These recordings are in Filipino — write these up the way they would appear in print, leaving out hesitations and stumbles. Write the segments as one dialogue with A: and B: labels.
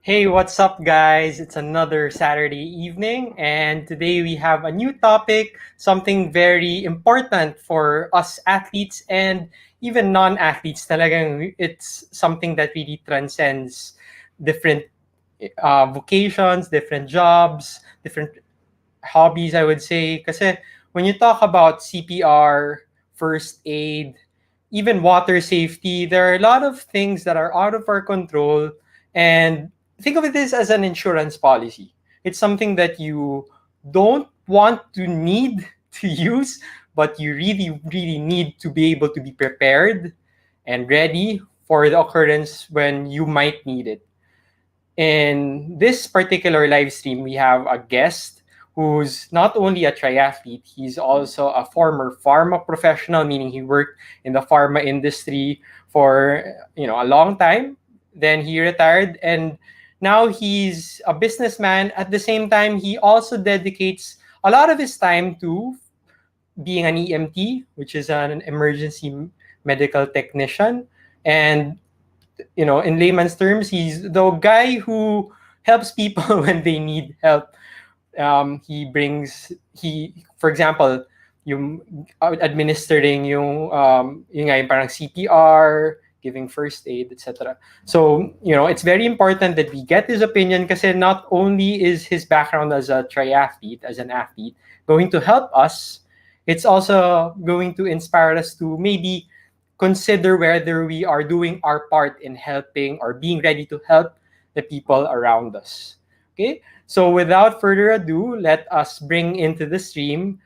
A: Hey, what's up, guys? It's another Saturday evening, and today we have a new topic, something very important for us athletes and even non-athletes. Talagang it's something that really transcends different vocations, different jobs, different hobbies, I would say. Kasi when you talk about CPR, first aid, even water safety, there are a lot of things that are out of our control. And think of this as an insurance policy. It's something that you don't want to need to use, but you really, really need to be able to be prepared and ready for the occurrence when you might need it. In this particular live stream, we have a guest who's not only a triathlete, he's also a former pharma professional, meaning he worked in the pharma industry for a long time. Then he retired, and now he's a businessman. At the same time, he also dedicates a lot of his time to being an EMT, which is an emergency medical technician. And in layman's terms, he's the guy who helps people when they need help. For example, yung administering yung parang CPR, giving first aid, etc. So, it's very important that we get his opinion kasi not only is his background as a triathlete, as an athlete, going to help us, it's also going to inspire us to maybe consider whether we are doing our part in helping or being ready to help the people around us. Okay? So without further ado, let us bring into the stream,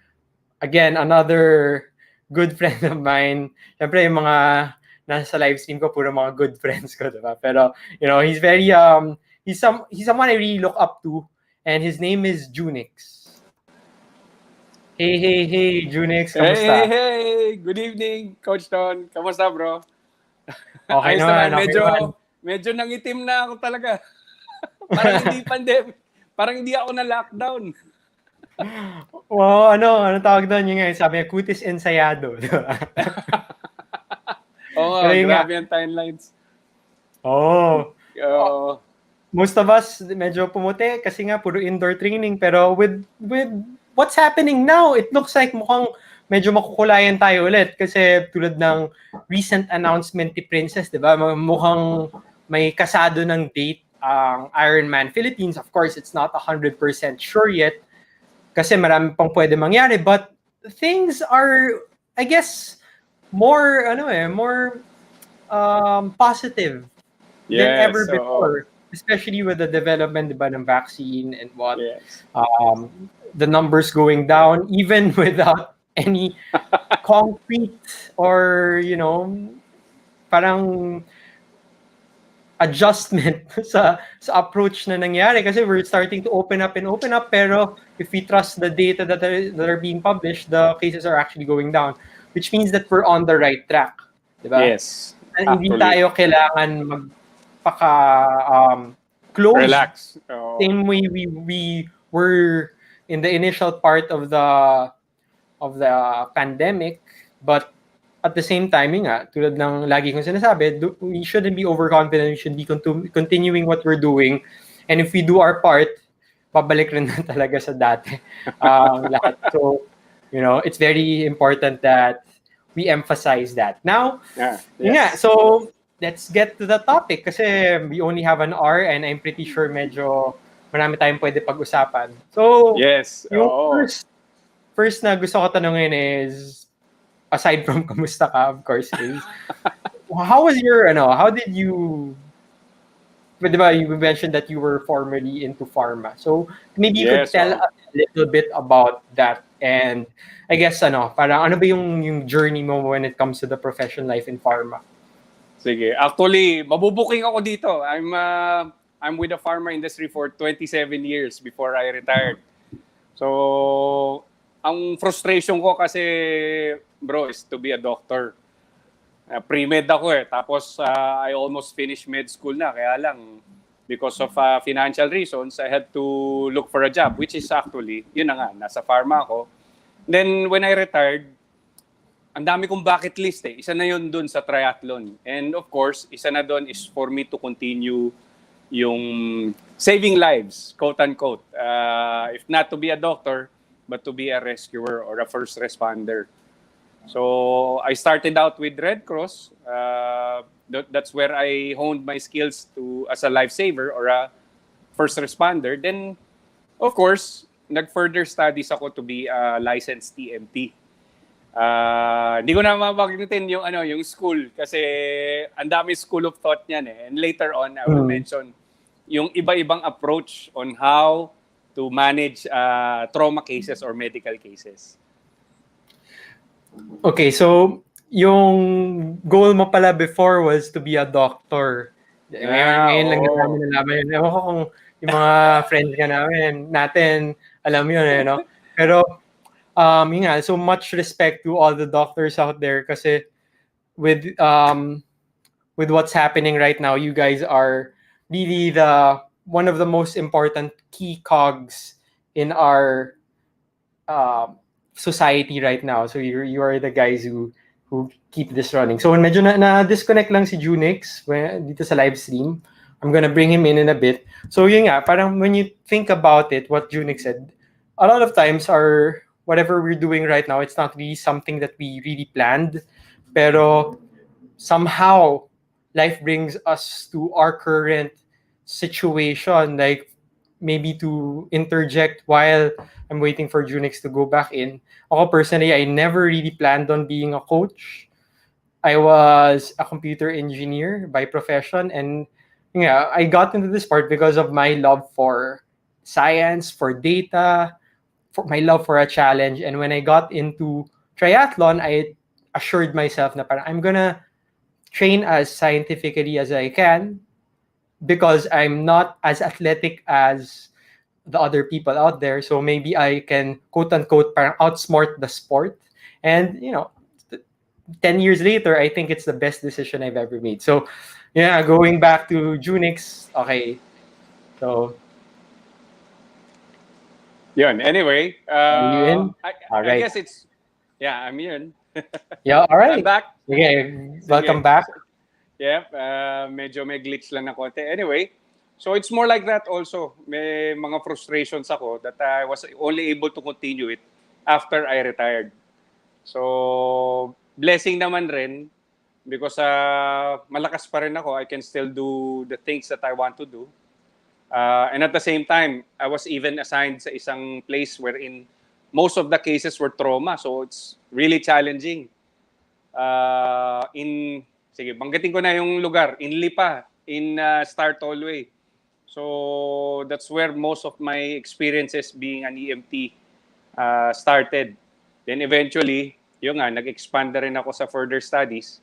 A: again, another good friend of mine. Siyempre, yung mga nasa live stream ko, puro mga good friends ko, diba? Pero, he's very, he's someone I really look up to, and his name is Junix. Hey, Junix, kamusta?
B: Hey! Good evening, Coach Don. Kamusta, bro?
A: Okay
B: Ayos
A: naman,
B: naman.
A: okay
B: Medyo nangitim na ako talaga. Parang hindi pandemic. Parang hindi ako na lockdown.
A: Wow, ano tawag doon? Yung nga, sabi niya, kutis ensayado. Diba?
B: Oo, grabe yung timelines.
A: Most of us medyo pumuti kasi nga puro indoor training, pero with what's happening now, it looks like mukhang medyo makukulayan tayo ulit kasi tulad ng recent announcement ni Princess, 'di ba? Mukhang may kasado ng date ang Ironman Philippines. Of course, it's not 100% sure yet kasi marami pang pwede mangyari, but things are, I guess, more positive than ever before, especially with the development, diba, ng vaccine and what.
B: Yes.
A: The numbers going down even without any concrete or parang adjustment sa approach na nangyari kasi we're starting to open up, pero if we trust the data that are being published, the cases are actually going down, which means that we're on the right track, diba?
B: Yes.
A: And hindi tayo kailangan close.
B: Relax.
A: Same way we were in the initial part of the pandemic, but at the same time, tulad ng lagi kong sinasabi, we shouldn't be overconfident. We should be continuing what we're doing, and if we do our part, pabalik rin na talaga sa dati lahat. So, it's very important that we emphasize that. Now, so let's get to the topic kasi we only have an hour and I'm pretty sure medyo marami tayong pwede pag-usapan. So,
B: yes.
A: Yung first na gusto ko tanungin is, aside from kamusta ka, of course, is, how did you, diba, you mentioned that you were formerly into pharma. So, maybe you could tell us a little bit about that. And I guess, parang ano ba yung journey mo when it comes to the professional life in pharma?
B: Sige. Actually, mabubuking ako dito. I'm with the pharma industry for 27 years before I retired. So, ang frustration ko kasi, bro, is to be a doctor. Pre-med ako Tapos, I almost finished med school na. Kaya lang, because of financial reasons, I had to look for a job, which is actually, yun na nga, nasa pharma ako. Then, when I retired, ang dami kong bucket list Isa na yun dun sa triathlon. And of course, isa na dun is for me to continue yung saving lives, quote-unquote. If not to be a doctor, but to be a rescuer or a first responder. So I started out with Red Cross. That's where I honed my skills to as a lifesaver or a first responder. Then, of course, nag-further studies ako to be a licensed TMT. Hindi ko na mabanggitin yung school kasi ang dami school of thought niyan eh. And later on, I will mention yung iba-ibang approach on how to manage trauma cases or medical cases.
A: Okay, so yung goal mo pala before was to be a doctor. Ngayon lang namin nalaman yun. Ewan ko kung yung mga friends ka natin, alam yun eh, no? Pero, yun nga, so much respect to all the doctors out there kasi with what's happening right now, you guys are really one of the most important key cogs in our society right now. So you are the guys who keep this running. So medyo na-disconnect lang si Junix dito sa live stream. I'm gonna bring him in a bit. So yun nga, parang when you think about it, what Junix said, a lot of times whatever we're doing right now, it's not really something that we really planned. Pero somehow, life brings us to our current situation. Like, maybe to interject while I'm waiting for Junix to go back in. Ako personally, I never really planned on being a coach. I was a computer engineer by profession, and yeah, I got into this part because of my love for science, for data, for my love for a challenge. And when I got into triathlon, I assured myself na parang I'm gonna train as scientifically as I can, because I'm not as athletic as the other people out there. So maybe I can, quote unquote, parang outsmart the sport. And, 10 years later, I think it's the best decision I've ever made. So, yeah, going back to Junix, okay. So,
B: yun. Anyway,
A: you in? All right.
B: I guess it's, yeah, I'm in.
A: Yeah, all right.
B: I'm back.
A: Okay, welcome back.
B: Yep, medyo may glitch lang na konti. Anyway, so it's more like that also. May mga frustrations ako that I was only able to continue it after I retired. So, blessing naman rin because malakas pa rin ako. I can still do the things that I want to do. And at the same time, I was even assigned sa isang place wherein most of the cases were trauma. So, it's really challenging. Sige, banggitin ko na yung lugar. In Lipa, in Star Tollway. So, that's where most of my experiences being an EMT started. Then eventually, yun nga, nag-expand na rin ako sa further studies.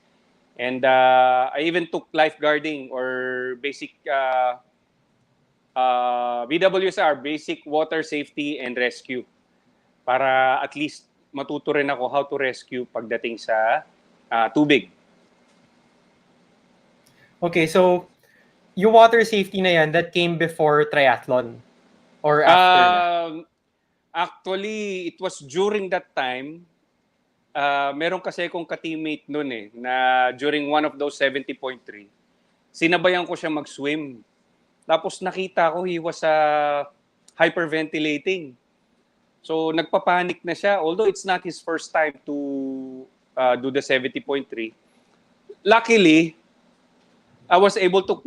B: And I even took lifeguarding or basic BWSR, Basic Water Safety and Rescue. Para at least matuto rin ako how to rescue pagdating sa tubig.
A: Okay, so yung water safety na yan, that came before triathlon or after na?
B: Actually, it was during that time. Meron kasi akong ka-teammate noon na during one of those 70.3, sinabayan ko siya mag-swim. Tapos nakita ko he was hyperventilating. So nagpapanik na siya, although it's not his first time to do the 70.3. Luckily, I was able to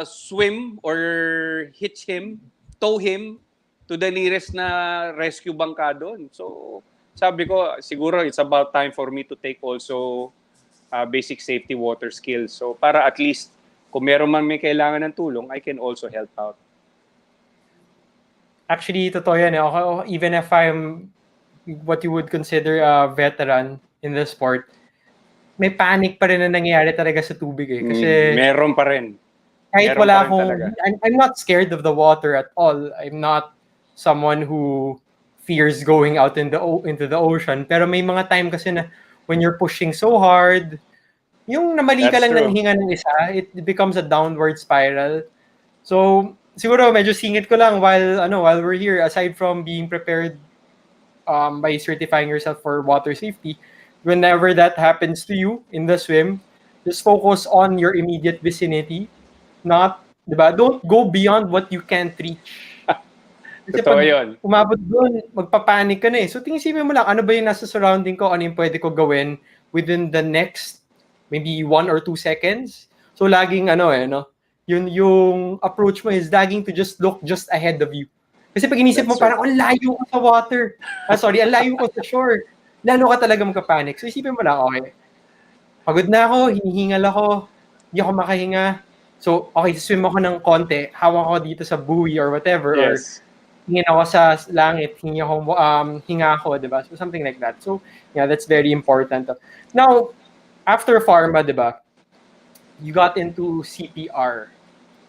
B: swim or tow him to the nearest na rescue bangka doon. So, sabi ko, siguro it's about time for me to take also basic safety water skills. So, para at least, kung meron man may kailangan ng tulong, I can also help out.
A: Actually, totoo yan. Ako, even if I'm what you would consider a veteran in the sport, may panic pa rin na nangyayari talaga sa tubig Kasi
B: meron pa rin.
A: Kahit wala akong, I'm not scared of the water at all. I'm not someone who fears going out into the ocean. Pero may mga time kasi na when you're pushing so hard, yung namali ka lang ng hinga ng isa, it becomes a downward spiral. So, siguro medyo singit ko lang while we're here, aside from being prepared by certifying yourself for water safety, whenever that happens to you in the swim, just focus on your immediate vicinity, not Diba? Don't go beyond what you can't reach. Kasi
B: Totoo
A: pag
B: yun.
A: umabot doon, magpapanik ka na eh. So isipin mo lang, ano ba yung nasa surrounding ko, ano yung pwede ko gawin within the next maybe 1 or 2 seconds. So laging no, yung approach mo is laging to just look just ahead of you. Kasi pag inisip mo
B: That's true.
A: parang, ang layo ko sa water. Ang layo ko sa shore. Lalo ka talaga magpapanik. So isipin mo lang, okay, pagod na ako, hinihingal ako, hindi ako makahinga. So, okay, swim ako ng konti, hawak ako dito sa buoy or whatever, or
B: Yes.
A: hingin ako sa langit, hinga ako, di ba? So, something like that. So, yeah, that's very important. Now, after pharma, di ba, you got into CPR.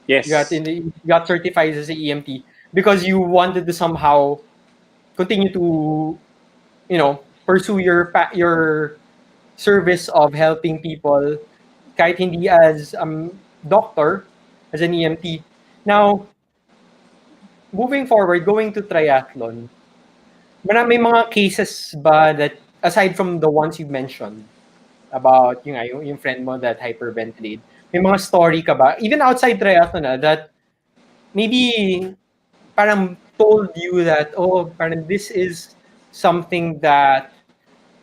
B: Yes.
A: You got certified as a EMT because you wanted to somehow continue to, pursue your service of helping people kahit hindi as doctor, as an EMT. Now, moving forward, going to triathlon, may mga cases ba that, aside from the ones you mentioned, about yung friend mo that hyperventilate, may mga story ka ba, even outside triathlon that maybe parang told you that, oh, parang this is something that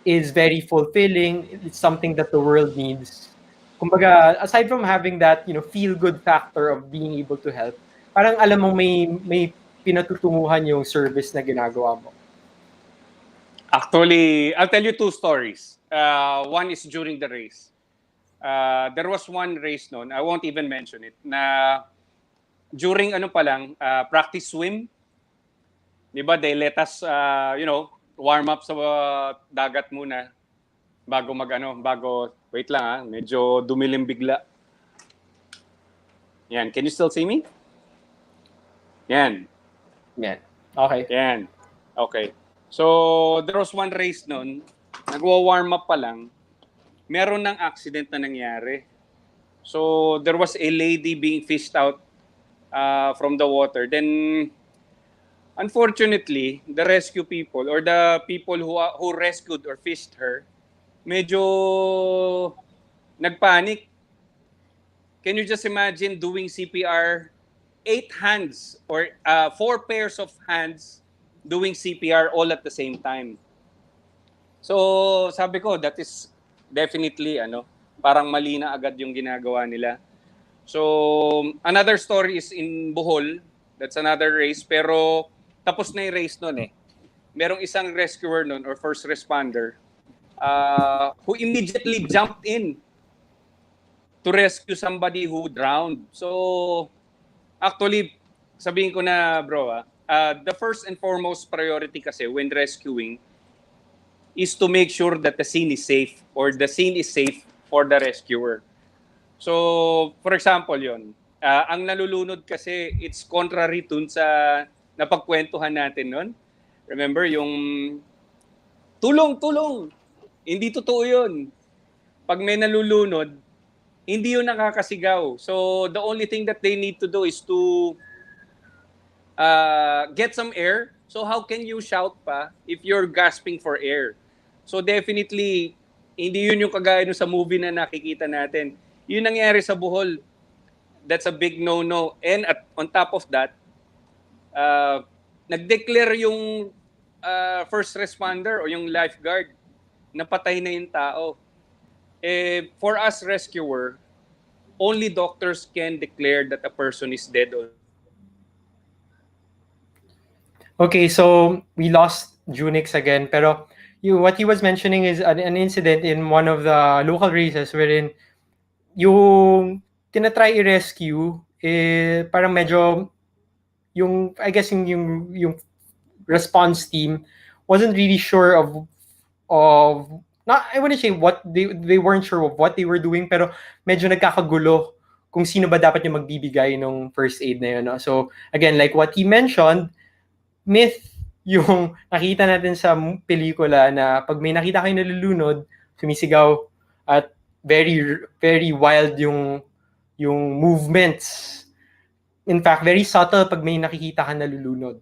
A: is very fulfilling, it's something that the world needs. Kumbaga, aside from having that, feel good factor of being able to help, parang alam mo may pinatutunguhan yung service na ginagawa mo.
B: Actually, I'll tell you two stories. One is during the race. There was one race noon, I won't even mention it, na during practice swim, di ba, they let us, warm up sa dagat muna bago, wait lang medyo dumilim bigla. Yan, can you still see me? Yan.
A: Yan. Okay.
B: Yan. Okay. So, there was one race noon, nagwa-warm up pa lang, meron ng accident na nangyari. So, there was a lady being fished out from the water. Then, unfortunately, the rescue people or the people who rescued or fished her, medyo nagpanic. Can you just imagine doing CPR, 8 hands or 4 pairs of hands doing CPR all at the same time? So, sabi ko, that is definitely, parang mali na agad yung ginagawa nila. So, another story is in Bohol. That's another race. Pero, tapos na yung race nun eh. Merong isang rescuer nun or first responder who immediately jumped in to rescue somebody who drowned. So, actually, sabihin ko na, bro, the first and foremost priority kasi when rescuing is to make sure that the scene is safe or the scene is safe for the rescuer. So, for example, yon, ang nalulunod kasi it's contrary dun sa napagkwentuhan natin nun. Remember, yung tulong, hindi totoo yun. Pag may nalulunod, hindi yun nakakasigaw. So, the only thing that they need to do is to get some air. So, how can you shout pa if you're gasping for air? So, definitely, hindi yun yung kagaya sa movie na nakikita natin. Yun nangyari sa Bohol. That's a big no-no. And on top of that, nag-declare yung first responder o yung lifeguard na patay na yung tao. For us rescuer, only doctors can declare that a person is dead.
A: Okay, so we lost Junix again, pero what he was mentioning is an incident in one of the local races wherein yung tinatry i-rescue, parang medyo I guess yung response team wasn't really sure of not, I wouldn't say what they weren't sure of what they were doing, pero medyo nagkakagulo kung sino ba dapat yung magbibigay ng first aid na yun. No? So again, like what he mentioned, myth yung nakita natin sa pelikula na pag may nakita kayo nalulunod, sumisigaw at very very wild yung movements. In fact, very subtle pag may nakikita ka nalulunod.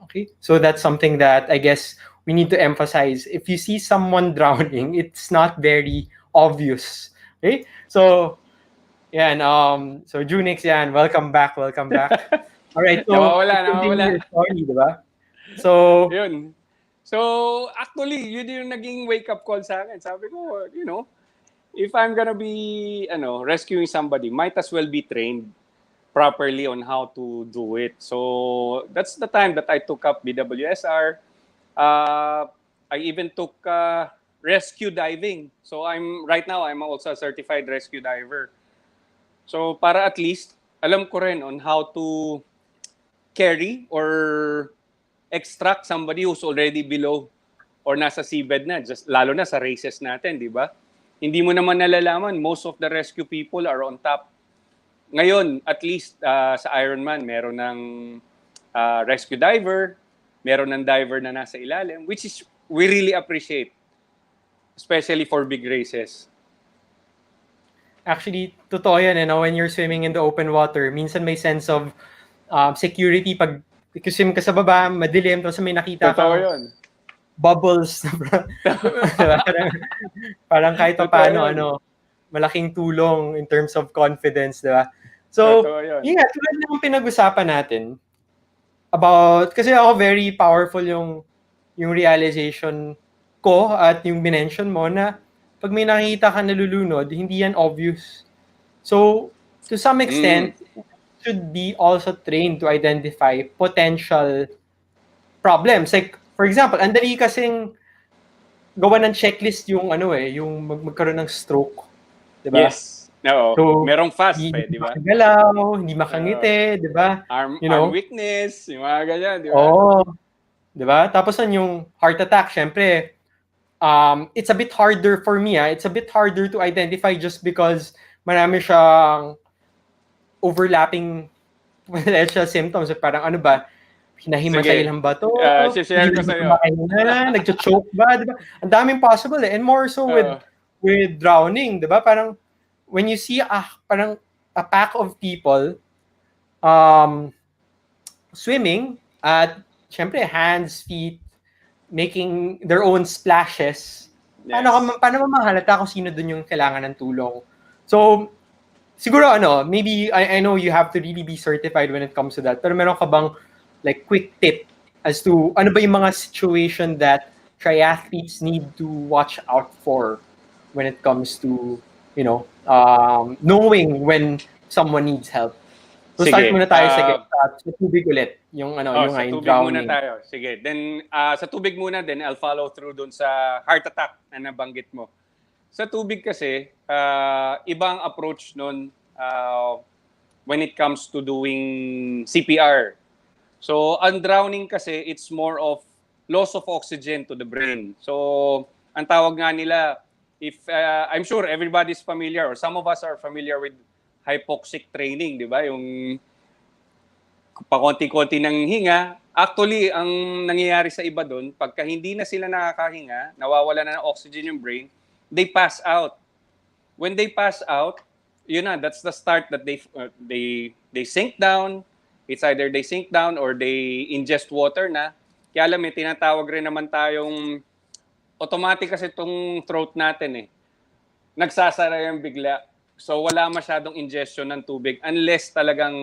A: Okay? So that's something that I guess we need to emphasize. If you see someone drowning, it's not very obvious. Okay? So Yan, so Junix yan, welcome back, welcome back. Alright, so
B: Nawawala,
A: let's continue
B: nawawala.
A: your story, di ba? So,
B: Yun. So, actually, yun yung naging wake-up call sa akin. Sabi ko, if I'm gonna be, rescuing somebody, might as well be trained properly on how to do it. So, that's the time that I took up BWSR. I even took rescue diving. So, right now, I'm also a certified rescue diver. So, para at least, alam ko rin on how to carry or extract somebody who's already below or nasa seabed na, just, lalo na sa races natin, di ba? Hindi mo naman nalalaman, most of the rescue people are on top. Ngayon, at least sa Ironman, meron ng rescue diver, meron ng diver na nasa ilalim, which is we really appreciate, especially for big races.
A: actually, totoo yan, when you're swimming in the open water, minsan may sense of security pag swim ka sa baba, madilim, tapos may nakita
B: Totoo
A: kang
B: yun.
A: bubbles. parang, parang kahit pa
B: Totoo
A: paano,
B: yun.
A: malaking tulong in terms of confidence, di ba? So,
B: Totoo yun.
A: yun nga, tulad ng pinag-usapan natin about, kasi ako very powerful yung realization ko at yung minention mo na pag may nakita ka nalulunod, hindi yan obvious. So, to some extent, should be also trained to identify potential problems. Like, for example, andali kasing gawa ng checklist yung yung magkaroon ng stroke. Diba?
B: Yes. Oo.
A: So,
B: Merong fast
A: hindi
B: di ba?
A: makagalaw, hindi makangiti, di ba?
B: Arm weakness, yung mga ganyan, di ba?
A: Oo. Di ba? Tapos yung heart attack, syempre, it's a bit harder for me. It's a bit harder to identify just because marami siyang overlapping potential symptoms. Parang ano ba, hinahimatay lang ba to?
B: Share ko sa'yo.
A: Nagcho-choke ba? Di ba? Ang daming possible eh. And more so with drowning, di ba? Parang when you see parang a pack of people swimming at syempre hands, feet, making their own splashes, paano mo mahalata kung sino dun yung kailangan ng tulong? So, siguro maybe I know you have to really be certified when it comes to that. Pero meron ka bang like quick tip as to ano ba yung mga situation that triathletes need to watch out for when it comes to knowing when someone needs help? So
B: Sige.
A: start muna tayo sa tubig ulit. Yung
B: sa
A: yung
B: tubig
A: drowning.
B: muna tayo. Sige. Then, sa tubig muna, then I'll follow through dun sa heart attack na nabanggit mo. Sa tubig kasi, ibang approach nun when it comes to doing CPR. So, ang drowning kasi, it's more of loss of oxygen to the brain. So, ang tawag nga nila, I'm sure everybody's familiar or some of us are familiar with hypoxic training, di ba? Yung pakonti-konti ng hinga. Actually, ang nangyayari sa iba doon, pagka hindi na sila nakakahinga, nawawala na ng oxygen yung brain, they pass out. When they pass out, that's the start that they sink down. It's either they sink down or they ingest water na. Kaya alam, may tinatawag rin naman tayong automatic kasi itong throat natin eh. Nagsasara yung bigla. So wala masyadong ingestion ng tubig unless talagang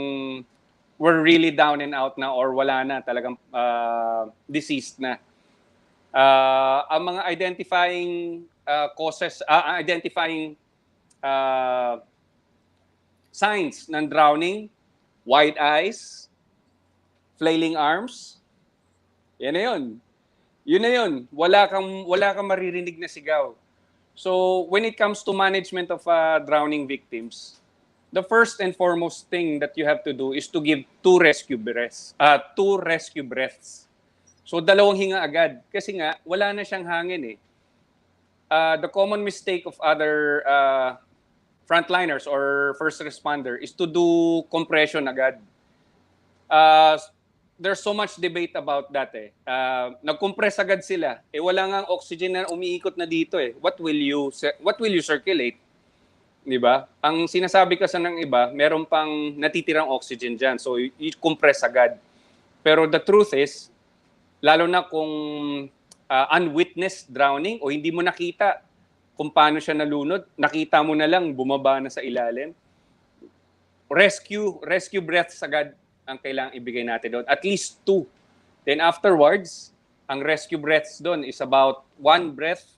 B: we're really down and out na or wala na, talagang deceased na. Ang mga identifying causes, identifying signs ng drowning, wide eyes, flailing arms, yan na yun. Yun na yun. Wala kang maririnig na sigaw. So, when it comes to management of drowning victims, the first and foremost thing that you have to do is to give two rescue breaths. So, dalawang hinga agad. Kasi nga, wala na siyang hangin eh. The common mistake of other frontliners or first responder is to do compression agad. There's so much debate about that eh. Nag-compress agad sila. Wala nga oxygen na umiikot na dito eh. What will you circulate? 'Di ba? Ang sinasabi kasi ng iba, meron pang natitirang oxygen diyan. So i-compress agad. Pero the truth is, lalo na kung unwitnessed drowning o hindi mo nakita kung paano siya nalunod, nakita mo na lang bumaba na sa ilalim. rescue breaths agad ang kailangang ibigay natin doon. At least 2. Then afterwards, ang rescue breaths doon is about 1 breath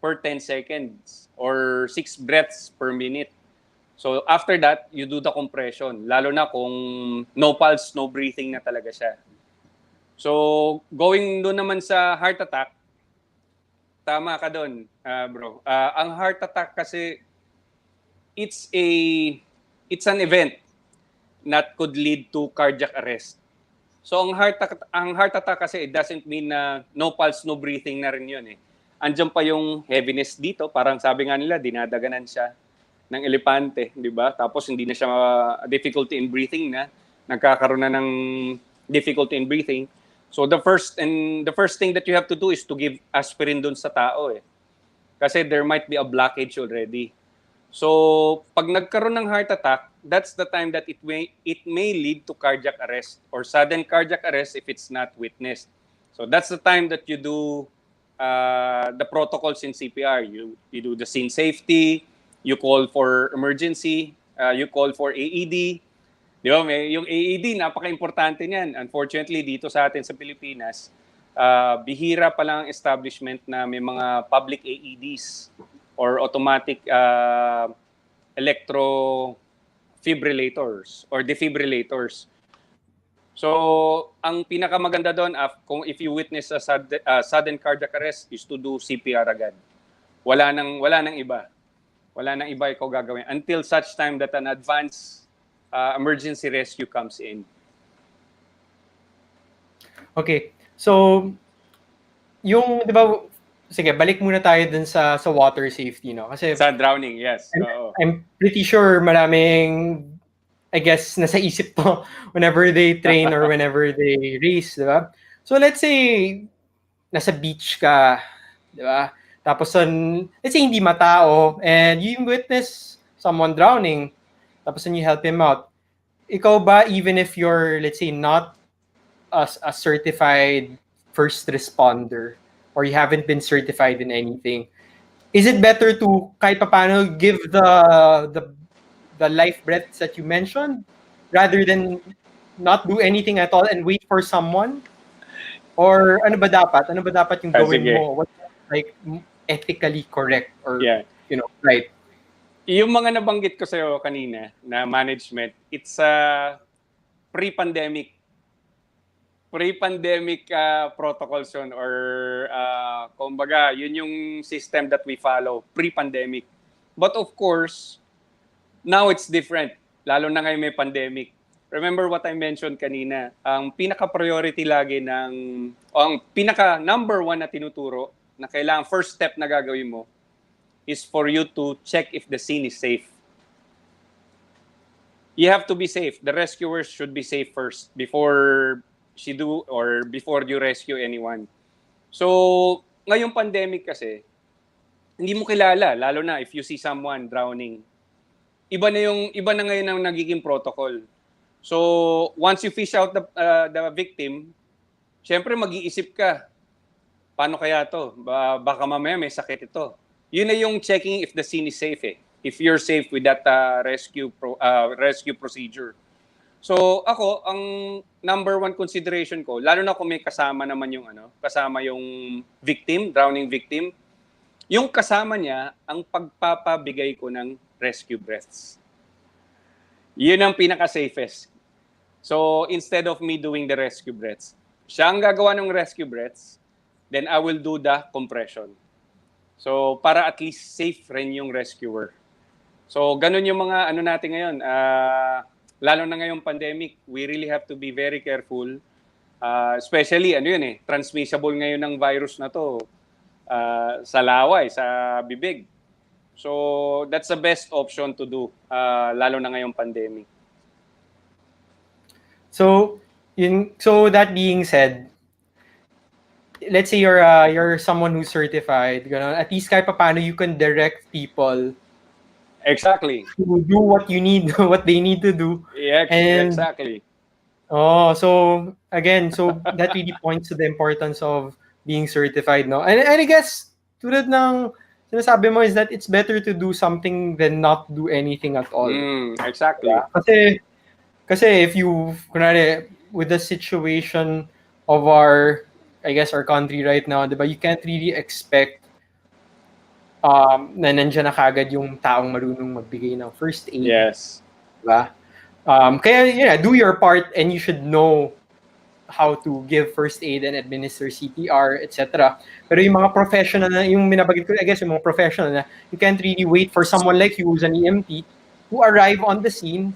B: per 10 seconds or 6 breaths per minute. So after that, you do the compression. Lalo na kung no pulse, no breathing na talaga siya. So going doon naman sa heart attack, tama ka doon, bro. Ang heart attack kasi, it's an event that could lead to cardiac arrest. So ang heart attack kasi, it doesn't mean na no pulse, no breathing na rin yun eh. Andiyan pa yung heaviness dito, parang sabi nga nila, dinadaganan siya ng elepante, di ba? Tapos hindi na siya difficulty in breathing na, nagkakaroon na ng difficulty in breathing. So the first thing that you have to do is to give aspirin dun sa tao eh. Kasi there might be a blockage already. So pag nagkaroon ng heart attack, that's the time that it may lead to cardiac arrest or sudden cardiac arrest if it's not witnessed. So that's the time that you do the protocols in CPR. You do the scene safety, you call for emergency, you call for AED. Di ba? Yung AED, napaka-importante niyan. Unfortunately, dito sa atin sa Pilipinas, bihira pa lang ang establishment na may mga public AEDs or automatic electropibrillators or defibrillators. So, ang pinakamaganda doon, if you witness a sudden cardiac arrest, is to do CPR agad. Wala nang iba. Wala nang iba ikaw gagawin until such time that an advanced emergency rescue comes in.
A: Okay. So, yung, di ba, sige, balik muna tayo dun sa water safety, no? Kasi
B: sa drowning, yes.
A: I'm pretty sure maraming, I guess, nasa isip to whenever they train or whenever they race, di ba? So, let's say, nasa beach ka, di ba? Tapos, let's say, hindi matao, and you witness someone drowning, tapos you help him out. Ikaw ba, even if you're, let's say, not a certified first responder, or you haven't been certified in anything, is it better to kahit paano give the life breaths that you mentioned rather than not do anything at all and wait for someone? Or ano ba dapat? Ano ba dapat yung gawin mo? What's like ethically correct or right?
B: Yung mga nabanggit ko sa'yo kanina na management, it's pre-pandemic protocols yun or kumbaga, yun yung system that we follow pre-pandemic. But of course, now it's different. Lalo na ngayon may pandemic. Remember what I mentioned kanina, ang pinaka-priority lagi ang pinaka-number 1 na tinuturo na kailangan first step na gagawin mo is for you to check if the scene is safe. You have to be safe. The rescuers should be safe first before you rescue anyone. So, ngayong pandemic kasi, hindi mo kilala, lalo na if you see someone drowning. Iba na ngayon ang nagiging protocol. So, once you fish out the victim, syempre mag-iisip ka, paano kaya to? Baka mamaya may sakit ito. Yun na yung checking if the scene is safe eh. If you're safe with that rescue procedure. So ako, ang number 1 consideration ko, lalo na kung may kasama naman kasama yung victim, drowning victim, yung kasama niya ang pagpapabigay ko ng rescue breaths. Yun ang pinaka-safest. So instead of me doing the rescue breaths, siya ang gagawa ng rescue breaths, then I will do the compression. So, para at least safe rin yung rescuer. So, ganun yung mga natin ngayon. Lalo na ngayong pandemic, we really have to be very careful. Especially, transmissible ngayon ng virus na to sa laway, sa bibig. So, that's the best option to do, lalo na ngayong pandemic.
A: So that being said, let's say you're someone who's certified, at least kahit paano you can direct people
B: exactly
A: to do what they need to do.
B: Yeah, exactly.
A: So again, that really points to the importance of being certified, no? And I guess tulad ng sinasabi mo is that it's better to do something than not do anything at all.
B: Exactly.
A: Kasi if you, kunwari, with the situation of our, I guess, our country right now, di ba, you can't really expect na nandiyan na kagad yung taong marunong magbigay ng first aid.
B: Yes.
A: Diba? Kaya, do your part and you should know how to give first aid and administer CPR, etc. Pero yung mga professional na, yung minabagit ko, I guess, yung mga professional na, you can't really wait for someone like you who's an EMT to arrive on the scene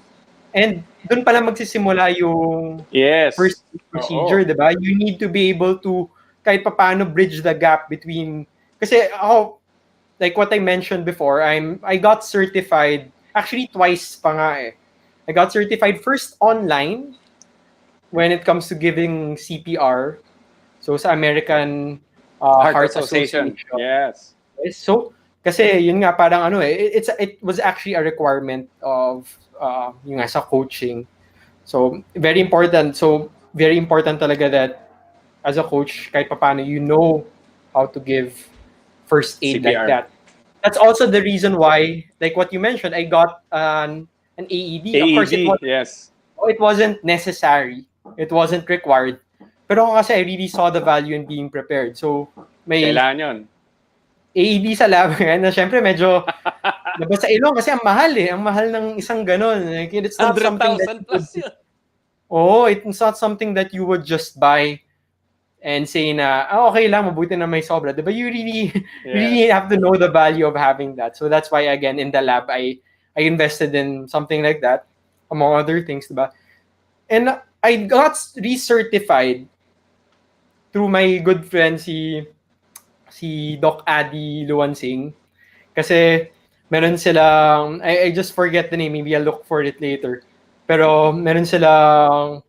A: and doon pala magsisimula yung
B: Yes.
A: first aid procedure, di ba? You need to be able to kahit papaano bridge the gap between, kasi ako, like what I mentioned before, I got certified, actually twice pa nga eh. I got certified first online when it comes to giving CPR. So sa American Heart Association.
B: Yes.
A: So kasi yun nga parang ano eh, it was actually a requirement of yung nga sa coaching. So very important. So very important talaga that as a coach kahit papaano you know how to give first aid
B: CPR.
A: like that. That's also the reason why, like what you mentioned, I got an AED. Of course, it wasn't necessary. It wasn't required. Pero ako kasi I really saw the value in being prepared. So, may
B: kailangan yun.
A: AED sa lab na syempre medyo labas sa ilong kasi ang mahal eh. Ang mahal ng isang ganon. Like, it's not something that it's not something that you would just buy and say na, okay lang, mabuti na may sobra. Diba? You really have to know the value of having that. So that's why, again, in the lab, I invested in something like that, among other things. Diba? And I got recertified through my good friend, si Doc Adi Luwansing. Kasi meron silang, I just forget the name, maybe I'll look for it later. Pero meron silang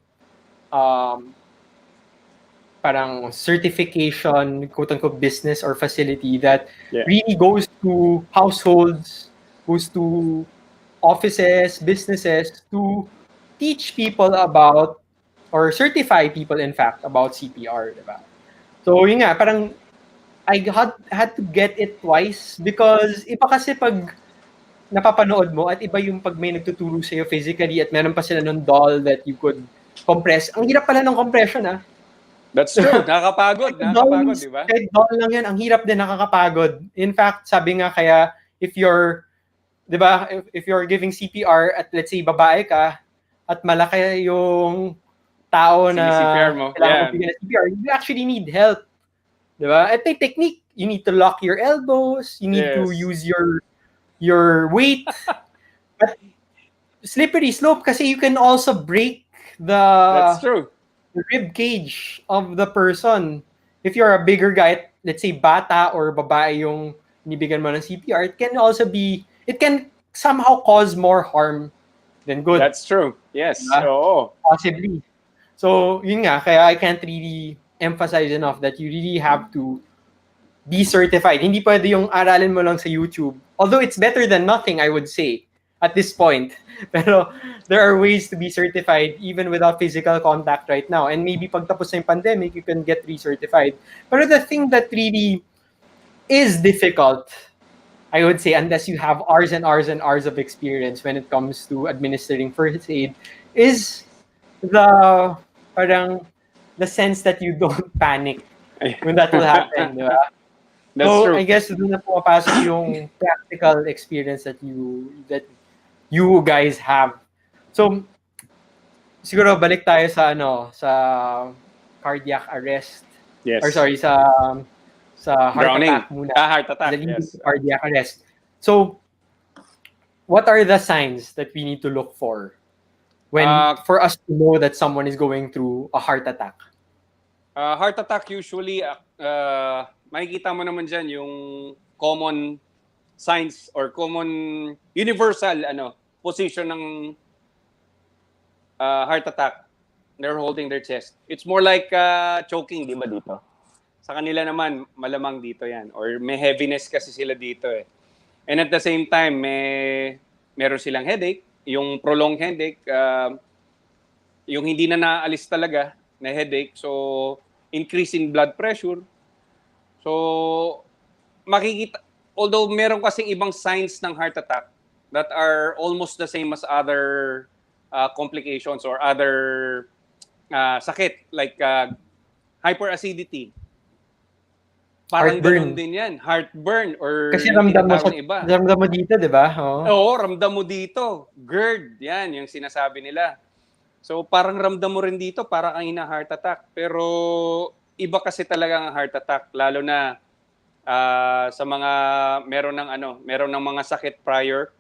A: parang certification, quote-unquote, business or facility that really goes to households, goes to offices, businesses to teach people about or certify people, in fact, about CPR, diba? So, yun nga, parang I had to get it twice because iba kasi pag napapanood mo at iba yung pag may nagtuturo sa'yo physically at meron pa sila ng doll that you could compress. Ang hirap pala ng compression, ah.
B: That's true. Nakakapagod, di ba?
A: Kahit doll lang yan, ang hirap din, nakakapagod. In fact, sabi nga kaya, if you're, di ba, if you're giving CPR at let's say babae ka, at malaki yung tao na
B: CPR mo.
A: kailangan mo bigyan ng CPR, you actually need help. Di ba? At may technique, you need to lock your elbows, you need to use your weight. But slippery slope kasi you can also break
B: That's true.
A: the rib cage of the person. If you're a bigger guy, let's say bata or babae yung nibigyan mo ng CPR, it can somehow cause more harm than good.
B: That's true. Yes.
A: Possibly. So, yun nga, kaya I can't really emphasize enough that you really have to be certified. Hindi pwede yung aralin mo lang sa YouTube. Although it's better than nothing, I would say, at this point. Pero there are ways to be certified even without physical contact right now. And maybe pag tapos na yung pandemic, you can get recertified. Pero the thing that really is difficult, I would say, unless you have hours and hours and hours of experience when it comes to administering first aid, is the sense that you don't panic when that will happen, di ba?
B: That's true.
A: I guess doon na pumapasok yung practical experience that you guys have. So, siguro balik tayo sa sa cardiac arrest.
B: Yes.
A: Or sorry, sa heart
B: Drowning.
A: attack muna.
B: Heart attack,
A: yes. Cardiac arrest. So, what are the signs that we need to look for when for us to know that someone is going through a heart attack?
B: Heart attack usually, makikita mo naman dyan yung common signs or common universal position ng heart attack. They're holding their chest. It's more like choking, di ba dito? Sa kanila naman, malamang dito yan. Or may heaviness kasi sila dito eh. And at the same time, meron silang headache. Yung prolonged headache, yung hindi na naalis talaga na headache. So, increase in blood pressure. So, makikita, although meron kasing ibang signs ng heart attack that are almost the same as other complications or other sakit like hyperacidity. Parang ganun
A: Heartburn.
B: din yan. Heartburn or
A: Kasi
B: yung tinatawag ng iba.
A: ramdam mo dito, di ba? Oo.
B: Oo, ramdam mo dito. GERD, yan yung sinasabi nila. So parang ramdam mo rin dito, para kang heart attack. Pero iba kasi talaga ang heart attack, lalo na sa mga meron ng mga sakit prior,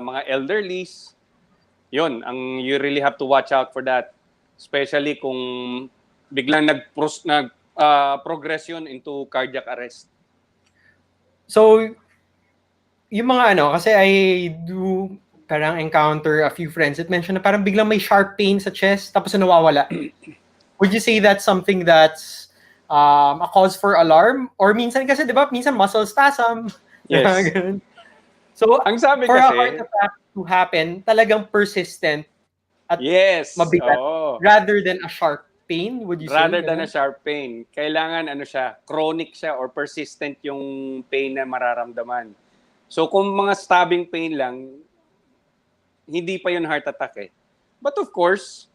B: mga elderlies. Yun, you really have to watch out for that. Especially kung biglang progression into cardiac arrest.
A: So, yung mga kasi I do parang encounter a few friends that mention na parang biglang may sharp pain sa chest tapos nawawala. Would you say that's something that's a cause for alarm? Or minsan kasi, di ba, minsan muscle spasm.
B: Yes.
A: So,
B: ang sabi
A: for
B: kasi,
A: a heart attack to happen, talagang persistent at mabigat rather than a sharp pain, would you say?
B: Rather than a sharp pain. Kailangan chronic siya or persistent yung pain na mararamdaman. So kung mga stabbing pain lang, hindi pa yun heart attack eh. But of course,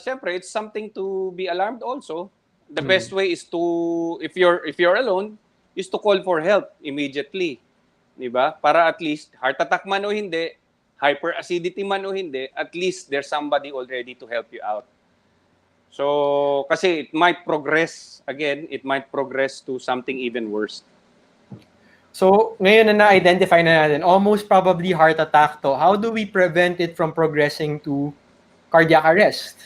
B: syempre it's something to be alarmed also. The best way is to, if you're alone, is to call for help immediately. Diba? Para at least, heart attack man o hindi, hyperacidity man o hindi, at least there's somebody already to help you out. So, kasi it might progress to something even worse.
A: So, ngayon na na-identify na natin, almost probably heart attack to. How do we prevent it from progressing to cardiac arrest?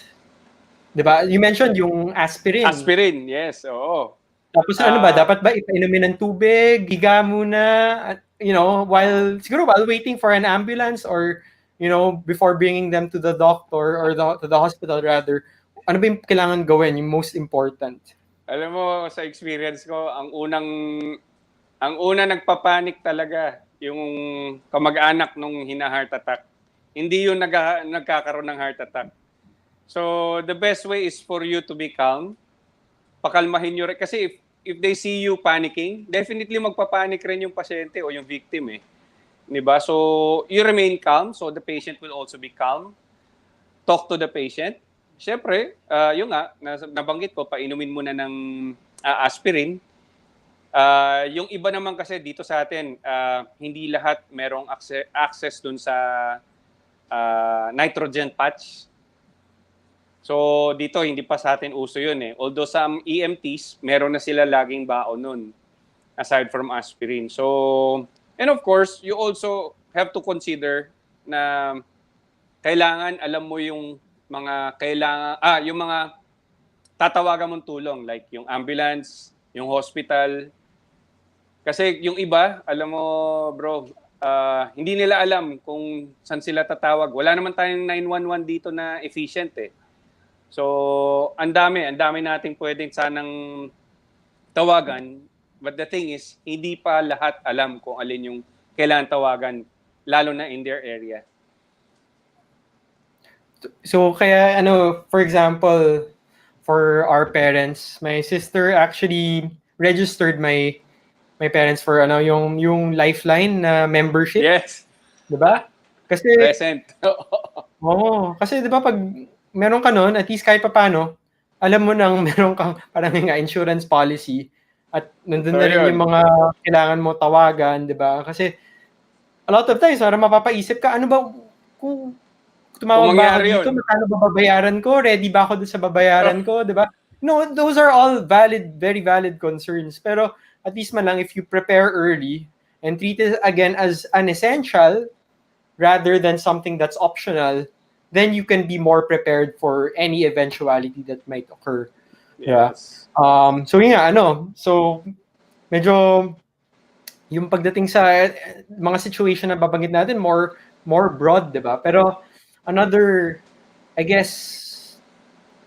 A: Diba? You mentioned yung aspirin.
B: Aspirin, yes. Oo.
A: Tapos ano ba? Dapat ba ipainumin ng tubig? Higa muna? While waiting for an ambulance or, before bringing them to the doctor or to the hospital rather, ano ba yung kailangan gawin, yung most important?
B: Alam mo, sa experience ko, ang una nagpapanik talaga yung kamag-anak nung hina-heart attack. Hindi yung nagkakaroon ng heart attack. So, the best way is for you to be calm. Pakalmahin nyo rin. Kasi if they see you panicking, definitely magpapanik rin yung pasyente o yung victim eh. Diba? So, you remain calm. So, the patient will also be calm. Talk to the patient. Siyempre, yung nabanggit ko, painumin muna ng aspirin. Yung iba naman kasi dito sa atin, hindi lahat merong access dun sa nitrogen patch. So dito, hindi pa sa atin uso yun eh. Although some EMTs, meron na sila laging baon nun, aside from aspirin. So, and of course, you also have to consider na kailangan alam mo yung mga yung mga tatawagan mong tulong, like yung ambulance, yung hospital. Kasi yung iba, alam mo bro, hindi nila alam kung saan sila tatawag. Wala naman tayong 911 dito na efficient eh. So, ang dami nating pwedeng sanang tawagan. But the thing is, hindi pa lahat alam kung alin yung kailangan tawagan, lalo na in their area.
A: So, kaya for example, for our parents, my sister actually registered my parents for yung Lifeline na membership.
B: Yes.
A: 'Di ba? Kasi
B: present.
A: Kasi 'di ba pag meron ka noon, at least kahit papaano, alam mo nang meron kang parang insurance policy at nandun na rin yung mga kailangan mo tawagan, 'di ba? Kasi a lot of times, mapapaisip ka, ano ba kung tumawag ba ako dito, magkano ba babayaran ko? Ready ba ako dun sa babayaran ko, 'di ba? No, those are all valid, very valid concerns. Pero at least man lang if you prepare early and treat it again as an essential rather than something that's optional, then you can be more prepared for any eventuality that might occur.
B: Yes.
A: So yun nga, so medyo yung pagdating sa mga situation na babanggit natin, more broad, di ba? Pero another, I guess,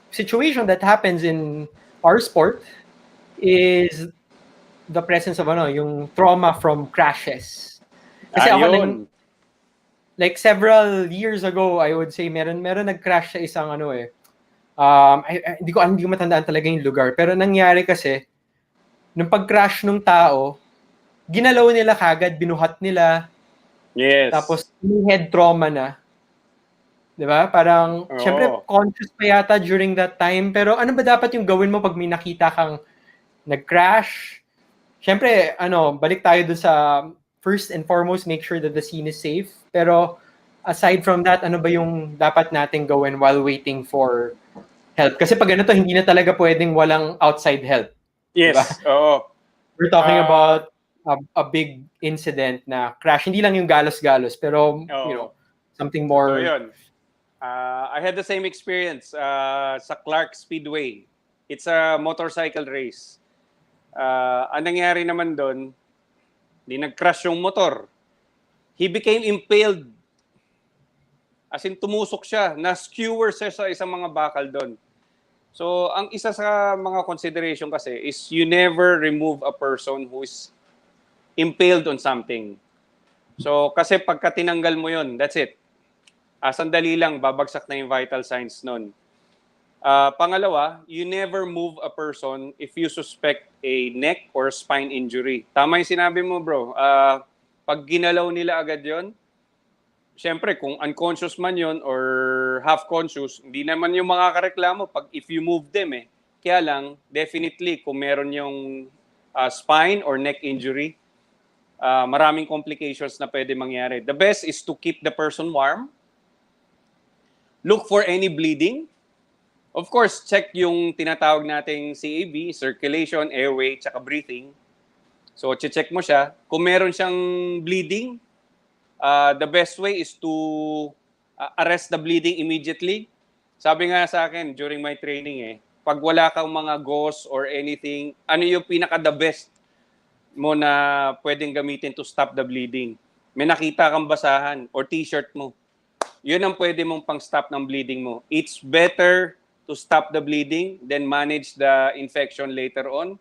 A: situation that happens in our sport is the presence of yung trauma from crashes. Kasi ako din, like several years ago, I would say, meron nag-crash sa isang hindi ko matandaan talaga yung lugar. Pero nangyari kasi, nung pag-crash nung tao, ginalaw nila kagad, binuhat nila,
B: Yes.
A: tapos may head trauma na. 'Di ba? Parang, siyempre
B: Oo.
A: conscious pa yata during that time, pero ano ba dapat yung gawin mo pag may nakita kang nag-crash? Siyempre, balik tayo dun sa first and foremost, make sure that the scene is safe. Pero aside from that, ano ba yung dapat nating gawin while waiting for help? Kasi pag ganito, hindi na talaga pwedeng walang outside help. Diba?
B: Yes, oo.
A: We're talking
B: Ah,
A: about a big incident na crash. Hindi lang yung galos-galos, pero,
B: oo.
A: something
B: Totoo
A: more.
B: 'yun. I had the same experience sa Clark Speedway. It's a motorcycle race. Ang nangyari naman doon, di nag-crash yung motor. He became impaled. As in, tumusok siya. Na-skewer siya sa isang mga bakal doon. So, ang isa sa mga consideration kasi is you never remove a person who is impaled on something. So, kasi pagka tinanggal mo yun, that's it. Sandali lang, babagsak na yung vital signs nun. Pangalawa, you never move a person if you suspect a neck or spine injury. Tama yung sinabi mo, bro. Pag ginalaw nila agad yon, syempre, kung unconscious man yon or half-conscious, hindi naman yung makakareklamo pag if you move them eh. Kaya lang, definitely, kung meron yung spine or neck injury, maraming complications na pwede mangyari. The best is to keep the person warm. Look for any bleeding. Of course, check yung tinatawag nating CAB, circulation, airway, tsaka breathing. So, check mo siya. Kung meron siyang bleeding, the best way is to arrest the bleeding immediately. Sabi nga sa akin during my training pag wala kang mga gauze or anything, ano yung pinaka-the best mo na pwedeng gamitin to stop the bleeding? May nakita kang basahan or t-shirt mo. Yun ang pwede mong pang-stop ng bleeding mo. It's better to stop the bleeding than manage the infection later on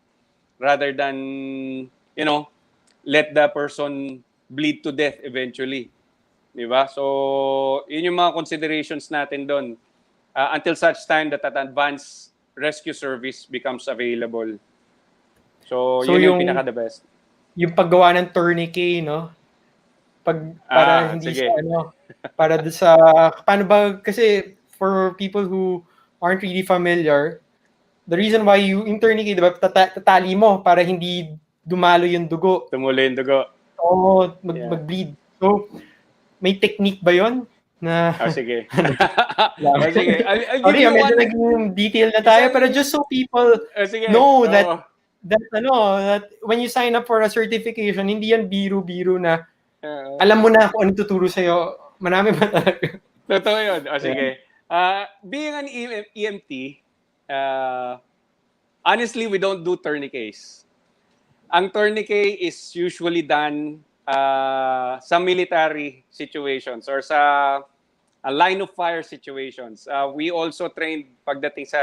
B: rather than, let the person bleed to death eventually. Diba? So, yun yung mga considerations natin doon until such time that an advanced rescue service becomes available. So,
A: So
B: yun yung
A: yung
B: pinaka-the best.
A: yung paggawa ng tourniquet, no? Para hindi siya
B: Sige.
A: para sa paano ba kasi for people who aren't really familiar, the reason why yung tourniquet, 'di ba, tatali mo para hindi dumalo yung dugo.
B: Tumuloy yung dugo.
A: Oo,
B: Yeah.
A: mag-bleed. So, may technique ba 'yon na
B: Sige. Sige. I'll give
A: sorry,
B: you
A: medyo
B: one.
A: naging detail na tayo,
B: Isang,
A: pero just so people
B: sige.
A: know that when you sign up for a certification, hindi yan biro-biro na alam mo na kung ano tuturo sa'yo. Marami ba talaga?
B: Totoo yun. Sige. Being an EMT, honestly, we don't do tourniquets. Ang tourniquet is usually done sa military situations or sa line of fire situations. We also trained pagdating sa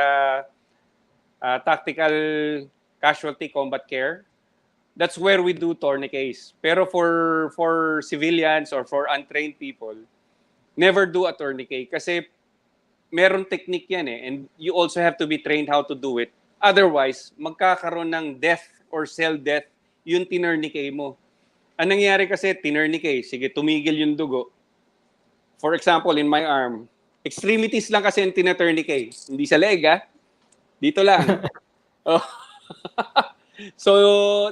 B: tactical casualty combat care. That's where we do tourniquets. Pero for civilians or for untrained people, never do a tourniquet kasi meron technique yan and you also have to be trained how to do it. Otherwise, magkakaroon ng death or cell death yung tinurniquet mo. Ang nangyari kasi, tinurniquet, sige, tumigil yung dugo. For example, in my arm, extremities lang kasi yung tinurniquet. Hindi sa leg, dito lang. So,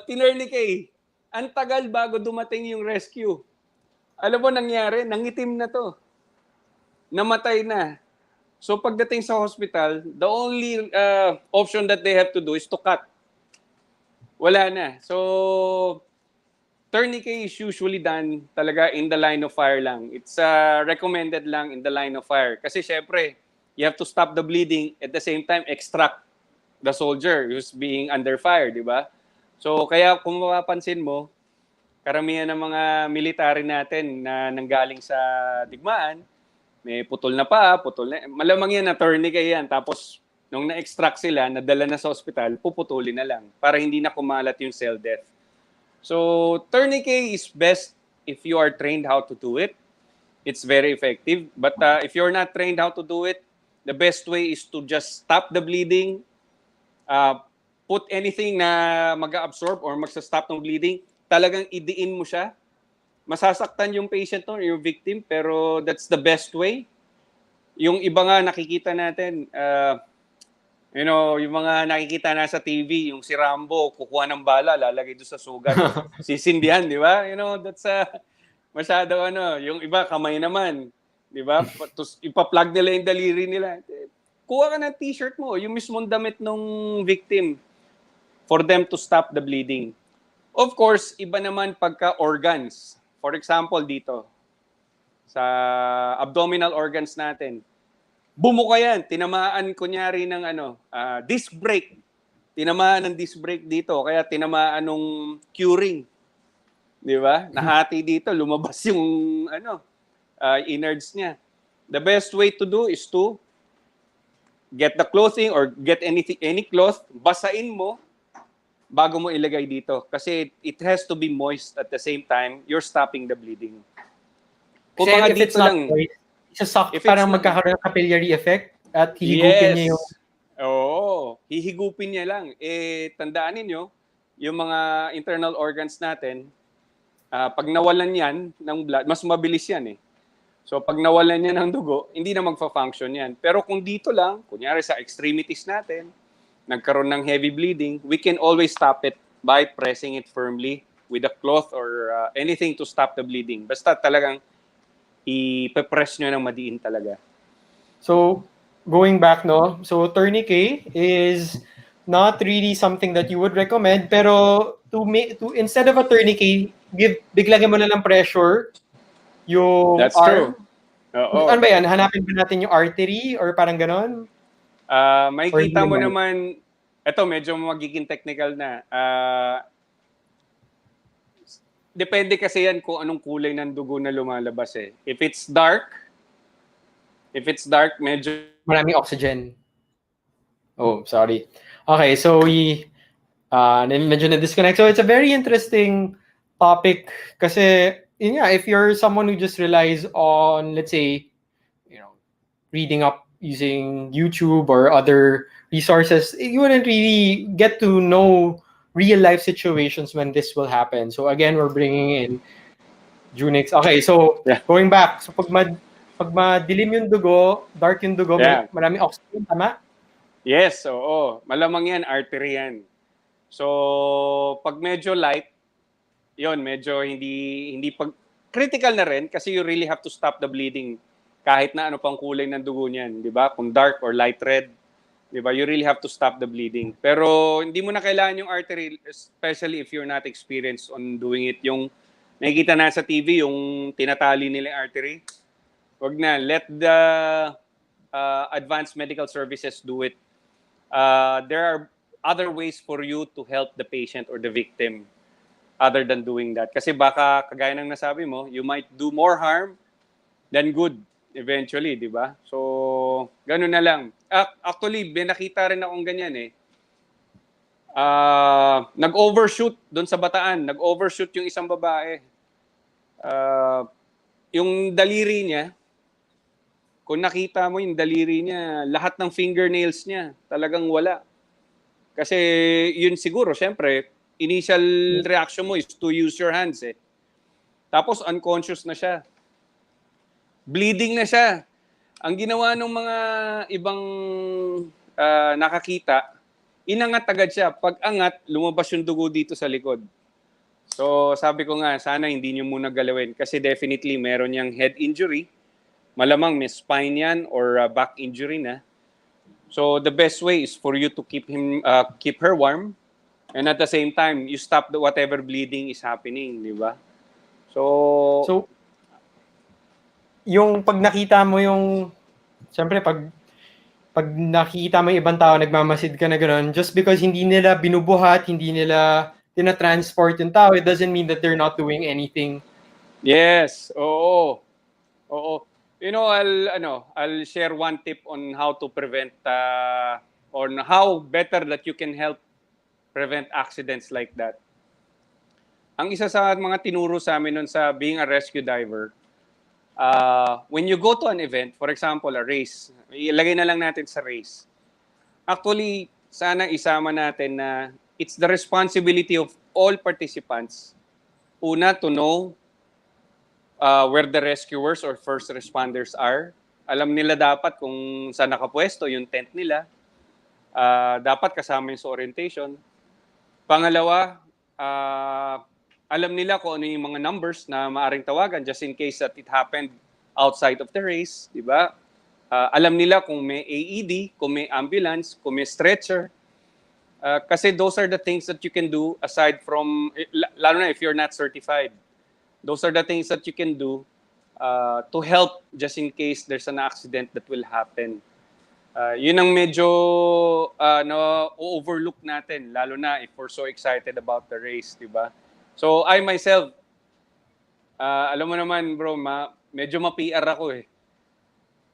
B: tinurniquet. Ang tagal bago dumating yung rescue. Alam mo nangyari, nangitim na to. Namatay na. So, pagdating sa hospital, the only option that they have to do is to cut. Wala na. So, tourniquet is usually done talaga in the line of fire lang. It's recommended lang in the line of fire. Kasi syempre, you have to stop the bleeding at the same time extract the soldier who's being under fire, di ba? So, kaya kung mapapansin mo, karamihan ng mga military natin na nanggaling sa digmaan, may putol na pa, malamang yan na tourniquet yan. Tapos, nung na-extract sila, nadala na sa hospital, puputulin na lang para hindi na kumalat yung cell death. So, tourniquet is best if you are trained how to do it. It's very effective. But if you're not trained how to do it, the best way is to just stop the bleeding, put anything na mag-absorb or magsa-stop ng bleeding, talagang idiin mo siya. Masasaktan yung patient no, yung victim, pero that's the best way. Yung iba nga nakikita natin, yung mga nakikita na sa TV, yung si Rambo, kukuha ng bala, lalagay doon sa sugat, sisindihan, di ba? That's masyado yung iba kamay naman, di ba? Tapos ipa-plug nila yung daliri nila. Kuha ka ng t-shirt mo, yung mismong damit ng victim for them to stop the bleeding. Of course, iba naman pagka organs. For example, dito, sa abdominal organs natin, bumuka yan, tinamaan kunyari ng disc brake. Tinamaan ng disc brake dito, kaya tinamaan ng curing. Di ba? Nahati dito, lumabas yung innards niya. The best way to do is to get the clothing or get any cloth, basain mo bago mo ilagay dito. Kasi it has to be moist at the same time, you're stopping the bleeding. Kung
A: Kasi
B: mga
A: if
B: dito
A: it's not
B: lang,
A: moist, parang magkakaroon ng capillary effect at hihigupin niya yung...
B: Oo, hihigupin niya lang. Tandaan ninyo, yung mga internal organs natin, pag nawalan yan ng blood, mas mabilis yan eh. So pag nawalan niya ng dugo, hindi na magfa-function yan. Pero kung dito lang, kunyari sa extremities natin, nagkaroon ng heavy bleeding, we can always stop it by pressing it firmly with a cloth or anything to stop the bleeding. Basta talagang ipe-press nyo ng madiin talaga.
A: So, going back, no? So, tourniquet is not really something that you would recommend, pero instead of a tourniquet, biglagan mo na lang pressure yung
B: That's
A: arm.
B: true. Oo.
A: Ano ba yan? Hanapin ba natin yung artery or parang ganon?
B: Makikita mo naman, eto medyo magiging technical na. Depende kasi yan kung anong kulay ng dugo na lumalabas eh. If it's dark, medyo...
A: Maraming oxygen. Oh, sorry. Okay, so medyo na-disconnect. So it's a very interesting topic kasi, if you're someone who just relies on, let's say, reading up using YouTube or other resources, you wouldn't really get to know real life situations when this will happen. So again, we're bringing in Junix. Okay, so going back, so pag madilim yung dugo, dark yung dugo, maraming oxygen, tama?
B: Yes, oo. Malamang yan, artery yan. So, pag medyo light, yon medyo hindi critical na rin kasi you really have to stop the bleeding kahit na ano pang kulay ng dugo niyan, di ba? Kung dark or light red, di ba? You really have to stop the bleeding. Pero hindi mo na kailangan yung artery, especially if you're not experienced on doing it. Yung nakikita na sa TV, yung tinatali nila yung artery. Wag na. Let the advanced medical services do it. There are other ways for you to help the patient or the victim other than doing that. Kasi baka, kagaya ng nasabi mo, you might do more harm than good eventually, di ba? So, ganun na lang. Actually, nakita rin akong ganyan eh. Nag-overshoot doon sa Bataan. Nag-overshoot yung isang babae. Yung daliri niya, kung nakita mo yung daliri niya, lahat ng fingernails niya, talagang wala. Kasi yun siguro, syempre, initial reaction mo is to use your hands eh. Tapos unconscious na siya. Bleeding na siya. Ang ginawa ng mga ibang nakakita, inangat agad siya. Pag angat, lumabas yung dugo dito sa likod. So sabi ko nga, sana hindi niyo muna galawin kasi definitely meron niyang head injury. Malamang may spine yan or back injury na. So the best way is for you to keep her warm and at the same time, you stop whatever bleeding is happening, di ba? So
A: yung pag nakita mo siyempre pag nakikita mo yung ibang tao, nagmamasid ka na gano'n, just because hindi nila binubuhat, hindi nila tinatransport yung tao, it doesn't mean that they're not doing anything.
B: Yes, oo. I'll share one tip on how to prevent or how better that you can help prevent accidents like that. Ang isa sa mga tinuro sa amin nun sa being a rescue diver, when you go to an event, for example, a race, ilagay na lang natin sa race. Actually, sana isama natin na it's the responsibility of all participants una, to know where the rescuers or first responders are. Alam nila dapat kung saan nakapwesto yung tent nila. Dapat kasama yung sa orientation. Pangalawa, alam nila kung ano yung mga numbers na maaring tawagan just in case that it happened outside of the race, di ba? Alam nila kung may AED, kung may ambulance, kung may stretcher. Kasi those are the things that you can do aside from, lalo na if you're not certified. Those are the things that you can do to help just in case there's an accident that will happen. Yun ang medyo na-overlook natin, lalo na if we're so excited about the race, di ba? So I myself, alam mo naman bro, medyo ma-PR ako eh.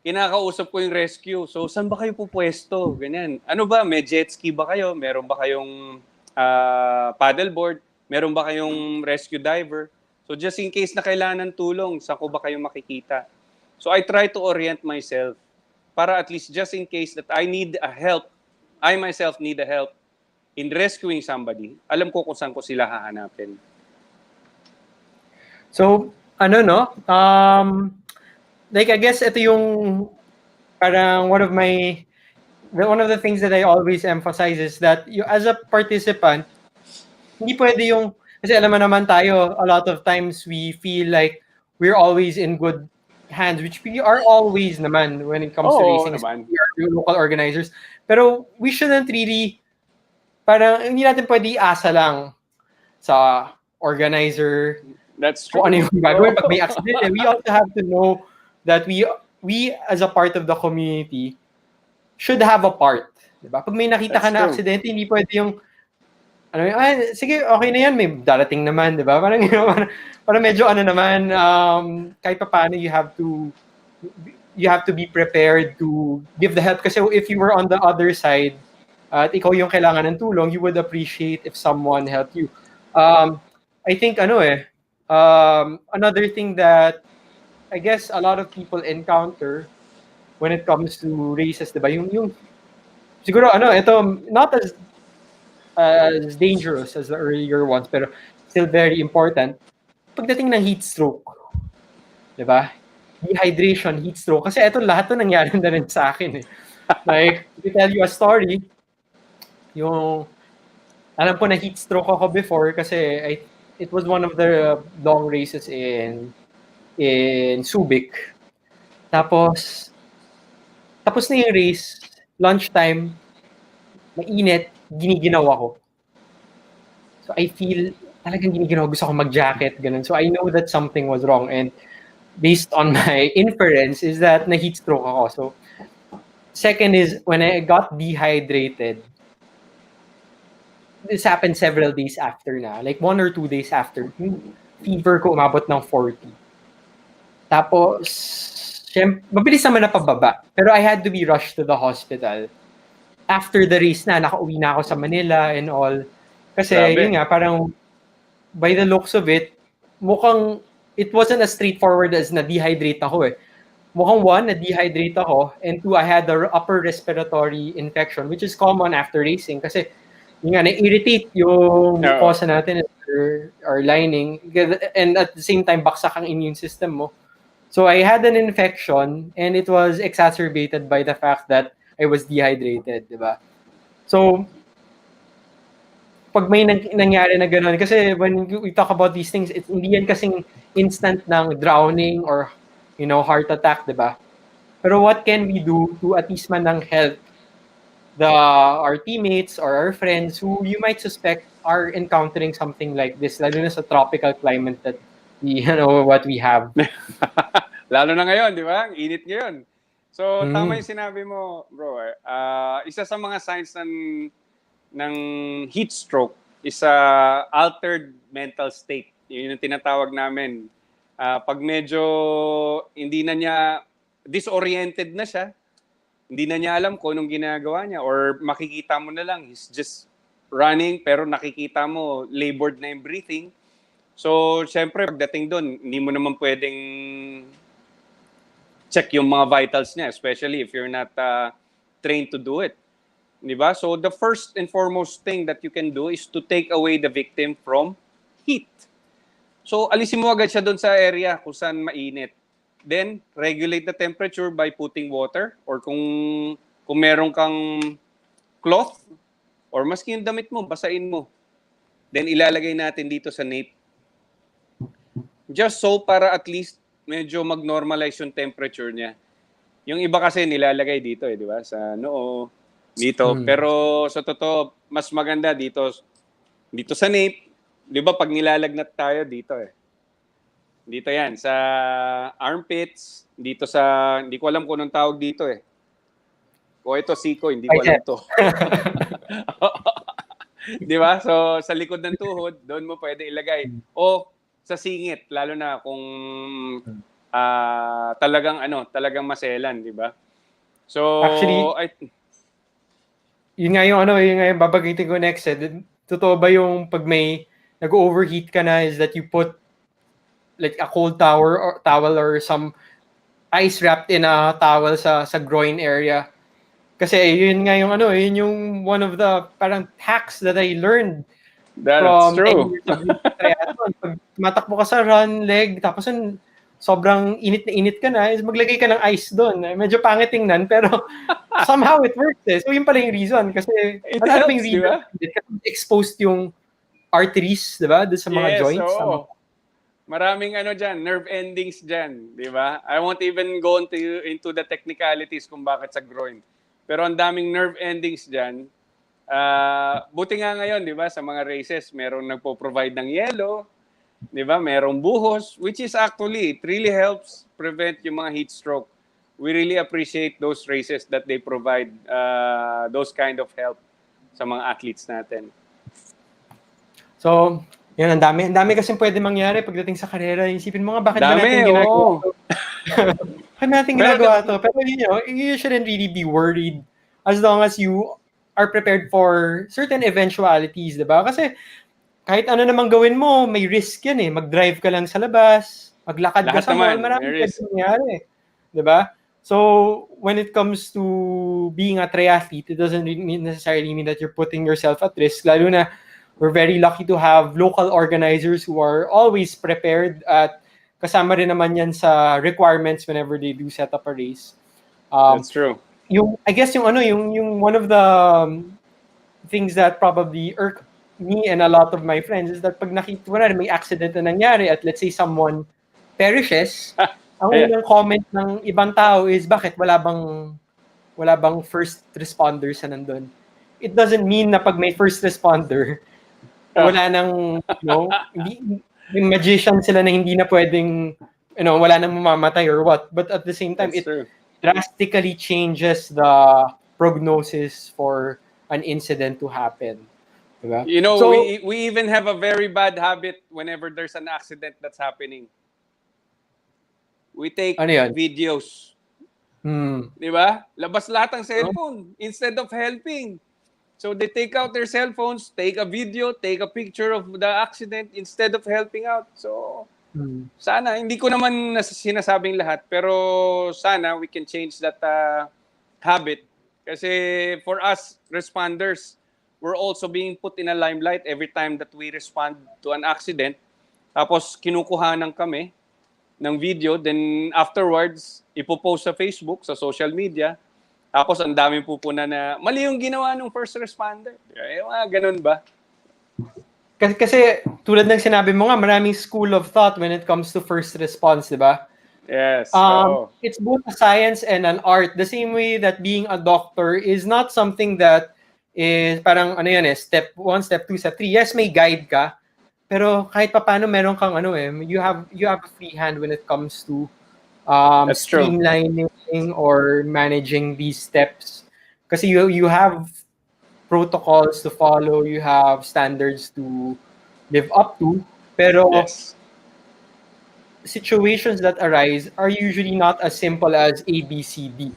B: Kinakausap ko yung rescue. So, saan ba kayo pupwesto? Ganyan. Ano ba? May jet ski ba kayo? Meron ba kayong paddleboard? Meron ba kayong rescue diver? So, just in case na kailangan ng tulong, saan ko ba kayo makikita? So, I try to orient myself para at least just in case that I need a help, I myself need a help in rescuing somebody, alam ko kung saan ko sila hahanapin.
A: So, ano no? Like I guess ito yung parang one of the things that I always emphasize is that you as a participant, hindi pwede yung kasi alam mo naman tayo, a lot of times we feel like we're always in good hands, which we are always naman when it comes to racing.
B: Naman.
A: We are yung local organizers. Pero we shouldn't really, parang hindi natin pwede iasa lang sa organizer.
B: That's true.
A: Kung ano yung gagawin pag may accident. We also have to know that we as a part of the community should have a part. Diba? Pag may nakita ka na accident, hindi pwede yung sige, okay na yan, may darating naman, diba? Parang, parang medyo naman, kahit pa paano you have to be prepared to give the help. Kasi if you were on the other side, at ikaw yung kailangan ng tulong, you would appreciate if someone helped you. I think, another thing that I guess a lot of people encounter when it comes to races, diba? Yung siguro, ito, not as dangerous as the earlier ones, pero still very important. Pagdating ng heat stroke, diba? Dehydration, heat stroke. Kasi ito, lahat to nangyari na rin sa akin eh. Like, to tell you a story, alam ko na heat stroke ako before kasi it was one of the long races in Subic. Tapos na yung race, lunchtime, mainit, giniginaw ako. So I feel, talagang giniginaw, gusto ko mag-jacket, ganun. So I know that something was wrong and based on my inference is that na-heat stroke ako. So second is, when I got dehydrated, this happened several days after na, like 1 or 2 days after, fever ko umabot ng 40. Tapos, mabilis naman na pababa. Pero I had to be rushed to the hospital. After the race na, nakauwi na ako sa Manila and all. Kasi, yun nga, parang, by the looks of it, mukhang, it wasn't as straightforward as na-dehydrate ako eh. Mukhang 1, na-dehydrate ako, and 2, I had the upper respiratory infection, which is common after racing. Kasi, yun nga, na-irritate yung mucosa natin, our lining, and at the same time, baksak ang immune system mo. So I had an infection and it was exacerbated by the fact that I was dehydrated, di ba? So, pag may nangyari na gano'n, kasi when we talk about these things, hindi yan kasing instant ng drowning or, heart attack, di ba? Pero what can we do to at least man ng help our teammates or our friends who you might suspect are encountering something like this, lalo na sa tropical climate that what we have.
B: Lalo na ngayon, di ba? Init ngayon. So, tama yung sinabi mo, bro. Isa sa mga signs ng heat stroke is altered mental state. Yun yung tinatawag namin. Pag medyo hindi na niya, disoriented na siya, hindi na niya alam kung anong ginagawa niya, or makikita mo na lang, he's just running, pero nakikita mo, labored na yung breathing. So, syempre, pagdating doon, hindi mo naman pwedeng check yung mga vitals niya, especially if you're not trained to do it. Diba? So, the first and foremost thing that you can do is to take away the victim from heat. So, alisin mo agad siya doon sa area kung saan mainit. Then, regulate the temperature by putting water or kung meron kang cloth or maski yung damit mo, basain mo. Then, ilalagay natin dito sa nape. Just so para at least medyo mag-normalize yung temperature niya. Yung iba kasi nilalagay dito di ba? Sa noo, dito. Pero sa totoo, mas maganda dito sa nape. Di ba pag nilalagnat tayo dito Dito yan, sa armpits, dito sa, hindi ko alam kung anong tawag dito O ito, siko, hindi ko alam to. Di ba? So, sa likod ng tuhod, doon mo pwede ilagay. O sa singit, lalo na kung talagang maselan, di ba? So,
A: actually, yun nga yung babagitin ko next. Totoo ba yung pag may nag-overheat ka na is that you put like a cold towel or some ice wrapped in a towel sa groin area. Kasi yun nga yung yun yung one of the parang hacks that I learned from
B: true.
A: triathlon. Pag matakbo ka sa run leg, tapos sobrang init na init ka na, is maglagay ka ng ice doon. Medyo pangit tingnan, pero somehow it works So yun pala yung reason. Kasi
B: it helps, di ba?
A: Exposed yung arteries, di ba? Doon sa mga joints.
B: Maraming dyan, nerve endings dyan, di ba? I won't even go into the technicalities kung bakit sa groin. Pero ang daming nerve endings dyan. Buti nga ngayon, di ba, sa mga races, merong nagpo-provide ng yelo, di ba? Merong buhos, which is actually, it really helps prevent yung mga heat stroke. We really appreciate those races that they provide those kind of help sa mga athletes natin.
A: So, yan, ang dami kasi pwede mangyari pagdating sa karera. Isipin mo nga, bakit ba natin ginagawa to? Bakit natin ginagawa to? Pero you shouldn't really be worried as long as you are prepared for certain eventualities, diba? Kasi kahit ano namang gawin mo, may risk yan Mag-drive ka lang sa labas, maglakad ka sa mall, maraming pwede mangyari. Diba? So, when it comes to being a triathlete, it doesn't necessarily mean that you're putting yourself at risk, lalo na we're very lucky to have local organizers who are always prepared at kasama rin naman yan sa requirements whenever they do set up a race.
B: That's true.
A: I guess yung one of the things that probably irk me and a lot of my friends is that pag nakita may accident na nangyari at let's say someone perishes, ang unang comment ng ibang tao is bakit wala bang first responders na nandun? It doesn't mean na pag may first responder, wala nang, may magician sila na hindi na pwedeng, wala nang mamamatay or what. But at the same time,
B: That's true.
A: Drastically changes the prognosis for an incident to happen. Diba?
B: So, we even have a very bad habit whenever there's an accident that's happening. We take videos. Diba? Labas lahat ng cellphone instead of helping. So they take out their cell phones, take a video, take a picture of the accident instead of helping out. So sana, hindi ko naman sinasabing lahat, pero sana we can change that habit. Kasi for us responders, we're also being put in a limelight every time that we respond to an accident. Tapos kinukuhanan kami ng video, then afterwards, ipopost sa Facebook, sa social media. Tapos ang daming pupuna na mali yung ginawa ng first responder. Ganun ba?
A: Kasi tulad ng sinabi mo nga, maraming school of thought when it comes to first response, di ba?
B: Yes.
A: It's both a science and an art. The same way that being a doctor is not something that is parang step 1, step 2, step 3. Yes, may guide ka. Pero kahit paano meron kang you have a free hand when it comes to streamlining or managing these steps. Kasi you have protocols to follow, you have standards to live up to, pero situations that arise are usually not as simple as A, B, C, D.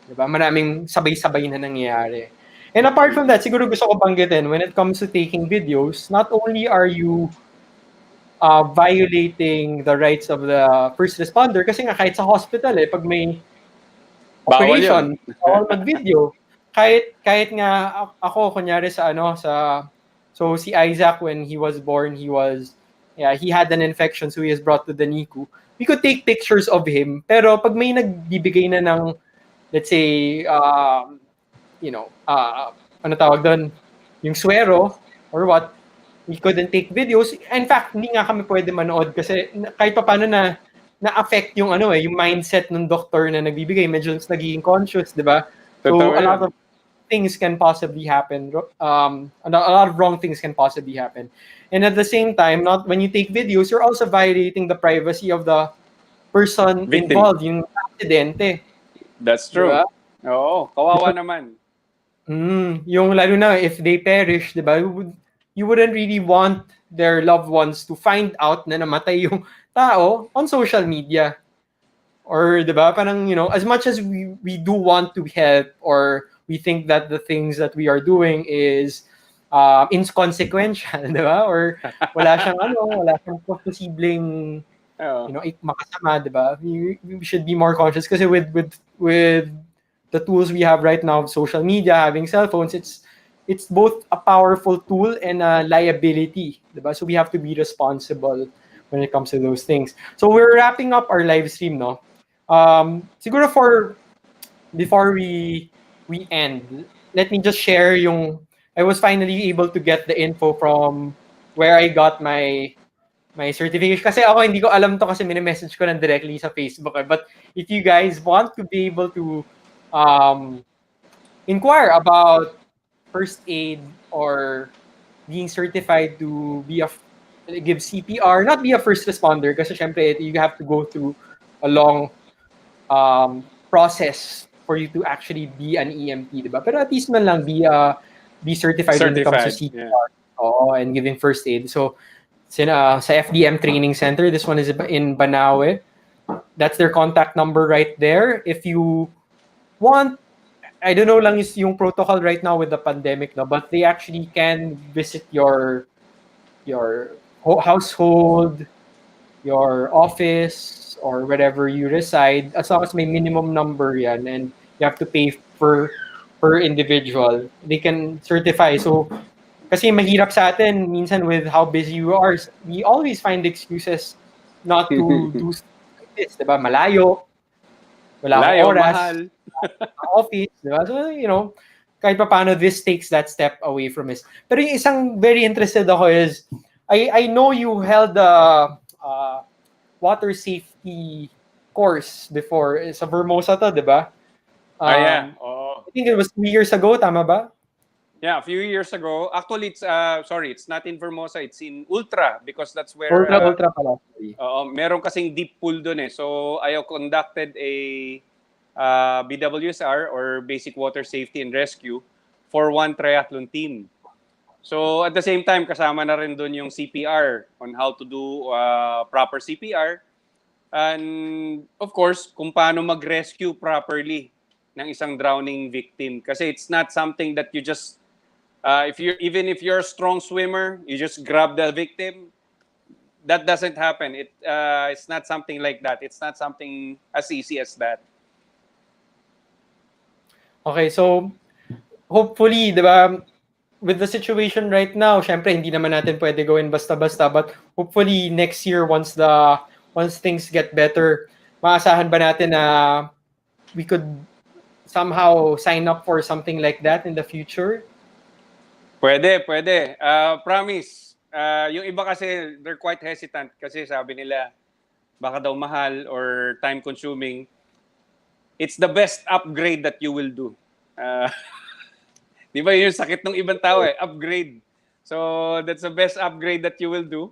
A: Diba? Maraming sabay-sabay na nangyayari. And apart from that, siguro gusto ko banggitin, when it comes to taking videos, not only are you violating the rights of the first responder, kasi nga kahit sa hospital pag may operation, bawal mag-video. Kahit nga ako kunyari so si Isaac, when he was born, he was yeah, he had an infection, so he was brought to the NICU. We could take pictures of him, pero pag may nagbibigay na ng, let's say, ano tawag doon, yung suero, or what, we couldn't take videos. In fact, hindi nga kami pwede manood kasi kahit pa paano na-affect yung yung mindset ng doktor na nagbibigay, medyo nagiging conscious, di ba?
B: Totoo
A: So a lot
B: yan.
A: of things can possibly happen. A lot of wrong things can possibly happen. And at the same time, not when you take videos, you're also violating the privacy of the person
B: Victim.
A: involved, yung aksidente.
B: That's
A: Di
B: true.
A: ba?
B: Oo, kawawa naman.
A: Yung lalo na if they perish, di ba? You wouldn't really want their loved ones to find out na namatay yung tao on social media. Or, di ba, parang, as much as we do want to help, or we think that the things that we are doing is inconsequential, di ba? Or wala siyang posibleng,
B: Oo.
A: makasama, di ba? We should be more conscious kasi with the tools we have right now, social media, having cell phones, it's both a powerful tool and a liability, di ba? So we have to be responsible when it comes to those things. So we're wrapping up our live stream, no? Siguro before we end, let me just share I was finally able to get the info from where I got my certification. Kasi ako hindi ko alam to kasi mini-message ko lang directly sa Facebook. But if you guys want to be able to inquire about first aid or being certified to give CPR, not be a first responder kasi syempre you have to go through a long process for you to actually be an EMT, diba? Pero at least man lang be certified when it comes to CPR.
B: Yeah.
A: And giving first aid. So sa FDM Training Center, this one is in Banawe. That's their contact number right there. If you want, I don't know lang is yung protocol right now with the pandemic, no, but they actually can visit your household, your office, or wherever you reside, as long as may minimum number yan, and you have to pay per individual, they can certify. So kasi mahirap sa atin minsan with how busy you are, we always find excuses not to do this, diba? Malayo, wala akong oras,
B: mahal.
A: office, diba? So, kahit pa paano, this takes that step away from us. Pero yung isang very interested ako is, I know you held a water safety course before sa Vermosa to, diba?
B: Yeah. Oo.
A: I think it was 3 years ago, tama ba?
B: Yeah, a few years ago. Actually, it's not in Vermosa, it's in Ultra because that's where
A: Ultra pala.
B: meron kasing deep pool doon eh. So I conducted a BWSR or Basic Water Safety and Rescue for one triathlon team. So at the same time, kasama na rin doon yung CPR on how to do proper CPR. And of course, kung paano mag-rescue properly ng isang drowning victim. Kasi it's not something that you just, even if you're a strong swimmer, you just grab the victim. That doesn't happen. It's not something like that. It's not something as easy as that.
A: Okay, so hopefully, di ba, with the situation right now, syempre hindi naman natin pwede gawin basta-basta, but hopefully next year once things get better, maasahan ba natin na we could somehow sign up for something like that in the future?
B: Pwede. Promise. Yung iba kasi, they're quite hesitant kasi sabi nila, baka daw mahal or time-consuming. It's the best upgrade that you will do. Di ba yun yung sakit ng ibang tao eh? Upgrade. So, that's the best upgrade that you will do.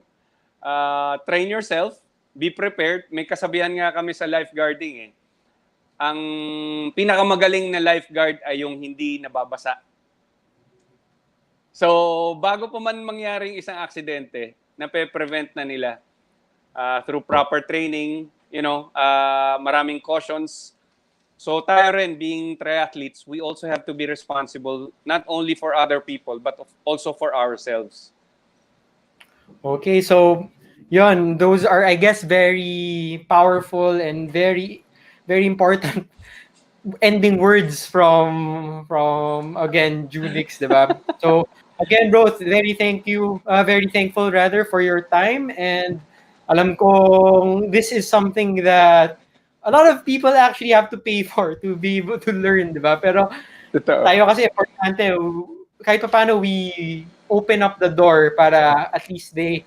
B: Train yourself. Be prepared. May kasabihan nga kami sa lifeguarding eh. Ang pinakamagaling na lifeguard ay yung hindi nababasa. So, bago pa man mangyaring isang aksidente, nape-prevent na nila through proper training, maraming cautions. So tayo rin, being triathletes, we also have to be responsible not only for other people, but also for ourselves.
A: Okay, so yun, those are, I guess, very powerful and very, very important ending words from again, Junix, diba? So Again, bro, very thankful rather for your time, and alam kong this is something that a lot of people actually have to pay for to be able to learn, di ba? Pero
B: Totoo.
A: tayo kasi importante, kahit pa paano we open up the door para at least they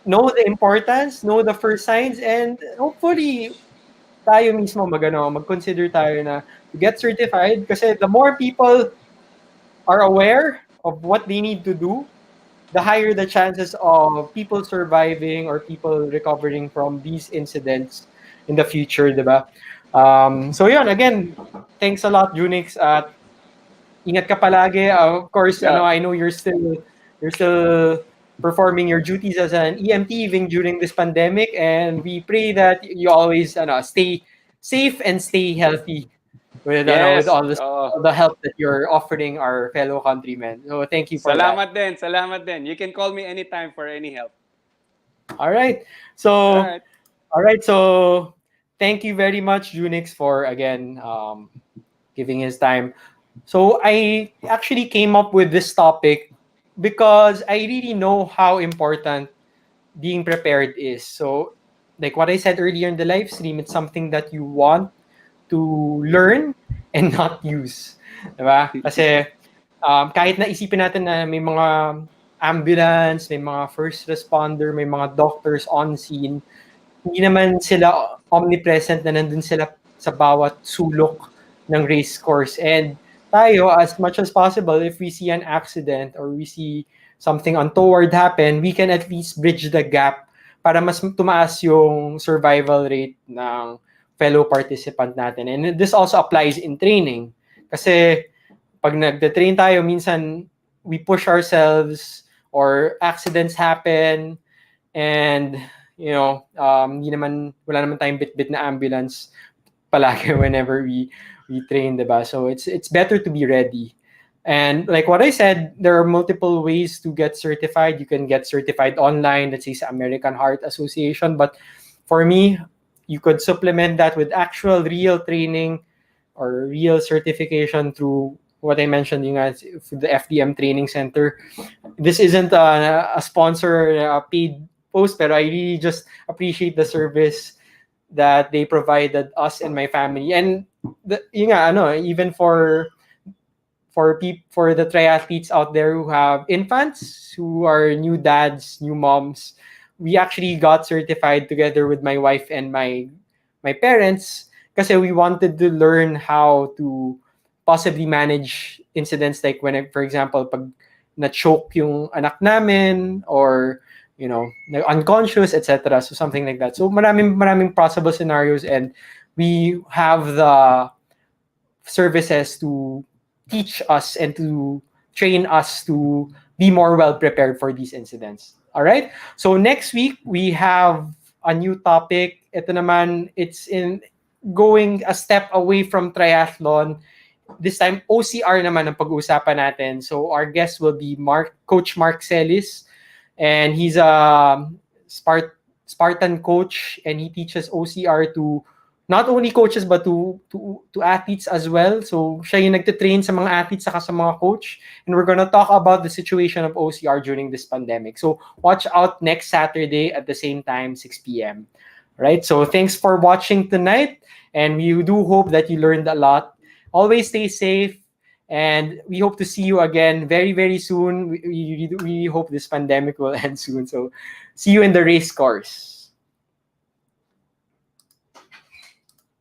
A: know the importance, know the first signs, and hopefully tayo mismo mag-consider tayo na to get certified kasi the more people are aware of what they need to do, the higher the chances of people surviving or people recovering from these incidents in the future, diba? So yun, again, thanks a lot, Junix, at ingat ka palagi. Of course,
B: Yeah.
A: I know you're still performing your duties as an EMT even during this pandemic, and we pray that you always stay safe and stay healthy with
B: Yes.
A: all this the help that you're offering our fellow countrymen. So thank you for that.
B: Salamat din. Salamat din. You can call me anytime for any help.
A: All right.
B: All
A: So
B: right.
A: all right. So thank you very much, Junix, for again giving his time. So I actually came up with this topic because I really know how important being prepared is. So like what I said earlier in the live stream, it's something that you want to learn and not use. Diba? Kasi kahit na isipin natin na may mga ambulance, may mga first responder, may mga doctors on scene, hindi naman sila omnipresent na nandun sila sa bawat sulok ng race course. And tayo, as much as possible, if we see an accident or we see something untoward happen, we can at least bridge the gap para mas tumaas yung survival rate ng fellow participant natin. And this also applies in training. Kasi pag nagde-train tayo, minsan we push ourselves or accidents happen and wala naman tayong bit-bit na ambulance palagi whenever we train, diba? So it's better to be ready. And like what I said, there are multiple ways to get certified. You can get certified online, let's say sa American Heart Association, but for me, you could supplement that with actual real training or real certification through what I mentioned, the FDM Training Center. This isn't a sponsor, a paid post, but I really just appreciate the service that they provided us and my family. And even for the triathletes out there who have infants, who are new dads, new moms, we actually got certified together with my wife and my parents kasi we wanted to learn how to possibly manage incidents like for example, pag na-choke yung anak namin or unconscious, etc. So something like that. So maraming possible scenarios, and we have the services to teach us and to train us to be more well prepared for these incidents. All right? So next week we have a new topic. Ito naman, it's in going a step away from triathlon. This time, OCR naman ang pag-uusapan natin. So our guest will be Coach Mark Celis, and he's a Spartan coach, and he teaches OCR to not only coaches but to athletes as well. So siya yung nagtitrain sa mga athletes saka sa mga coach, and we're gonna talk about the situation of OCR during this pandemic. So watch out next Saturday at the same time, 6 p.m. Right? So thanks for watching tonight, and we do hope that you learned a lot. Always stay safe, and we hope to see you again very, very soon. We hope this pandemic will end soon. So see you in the race course.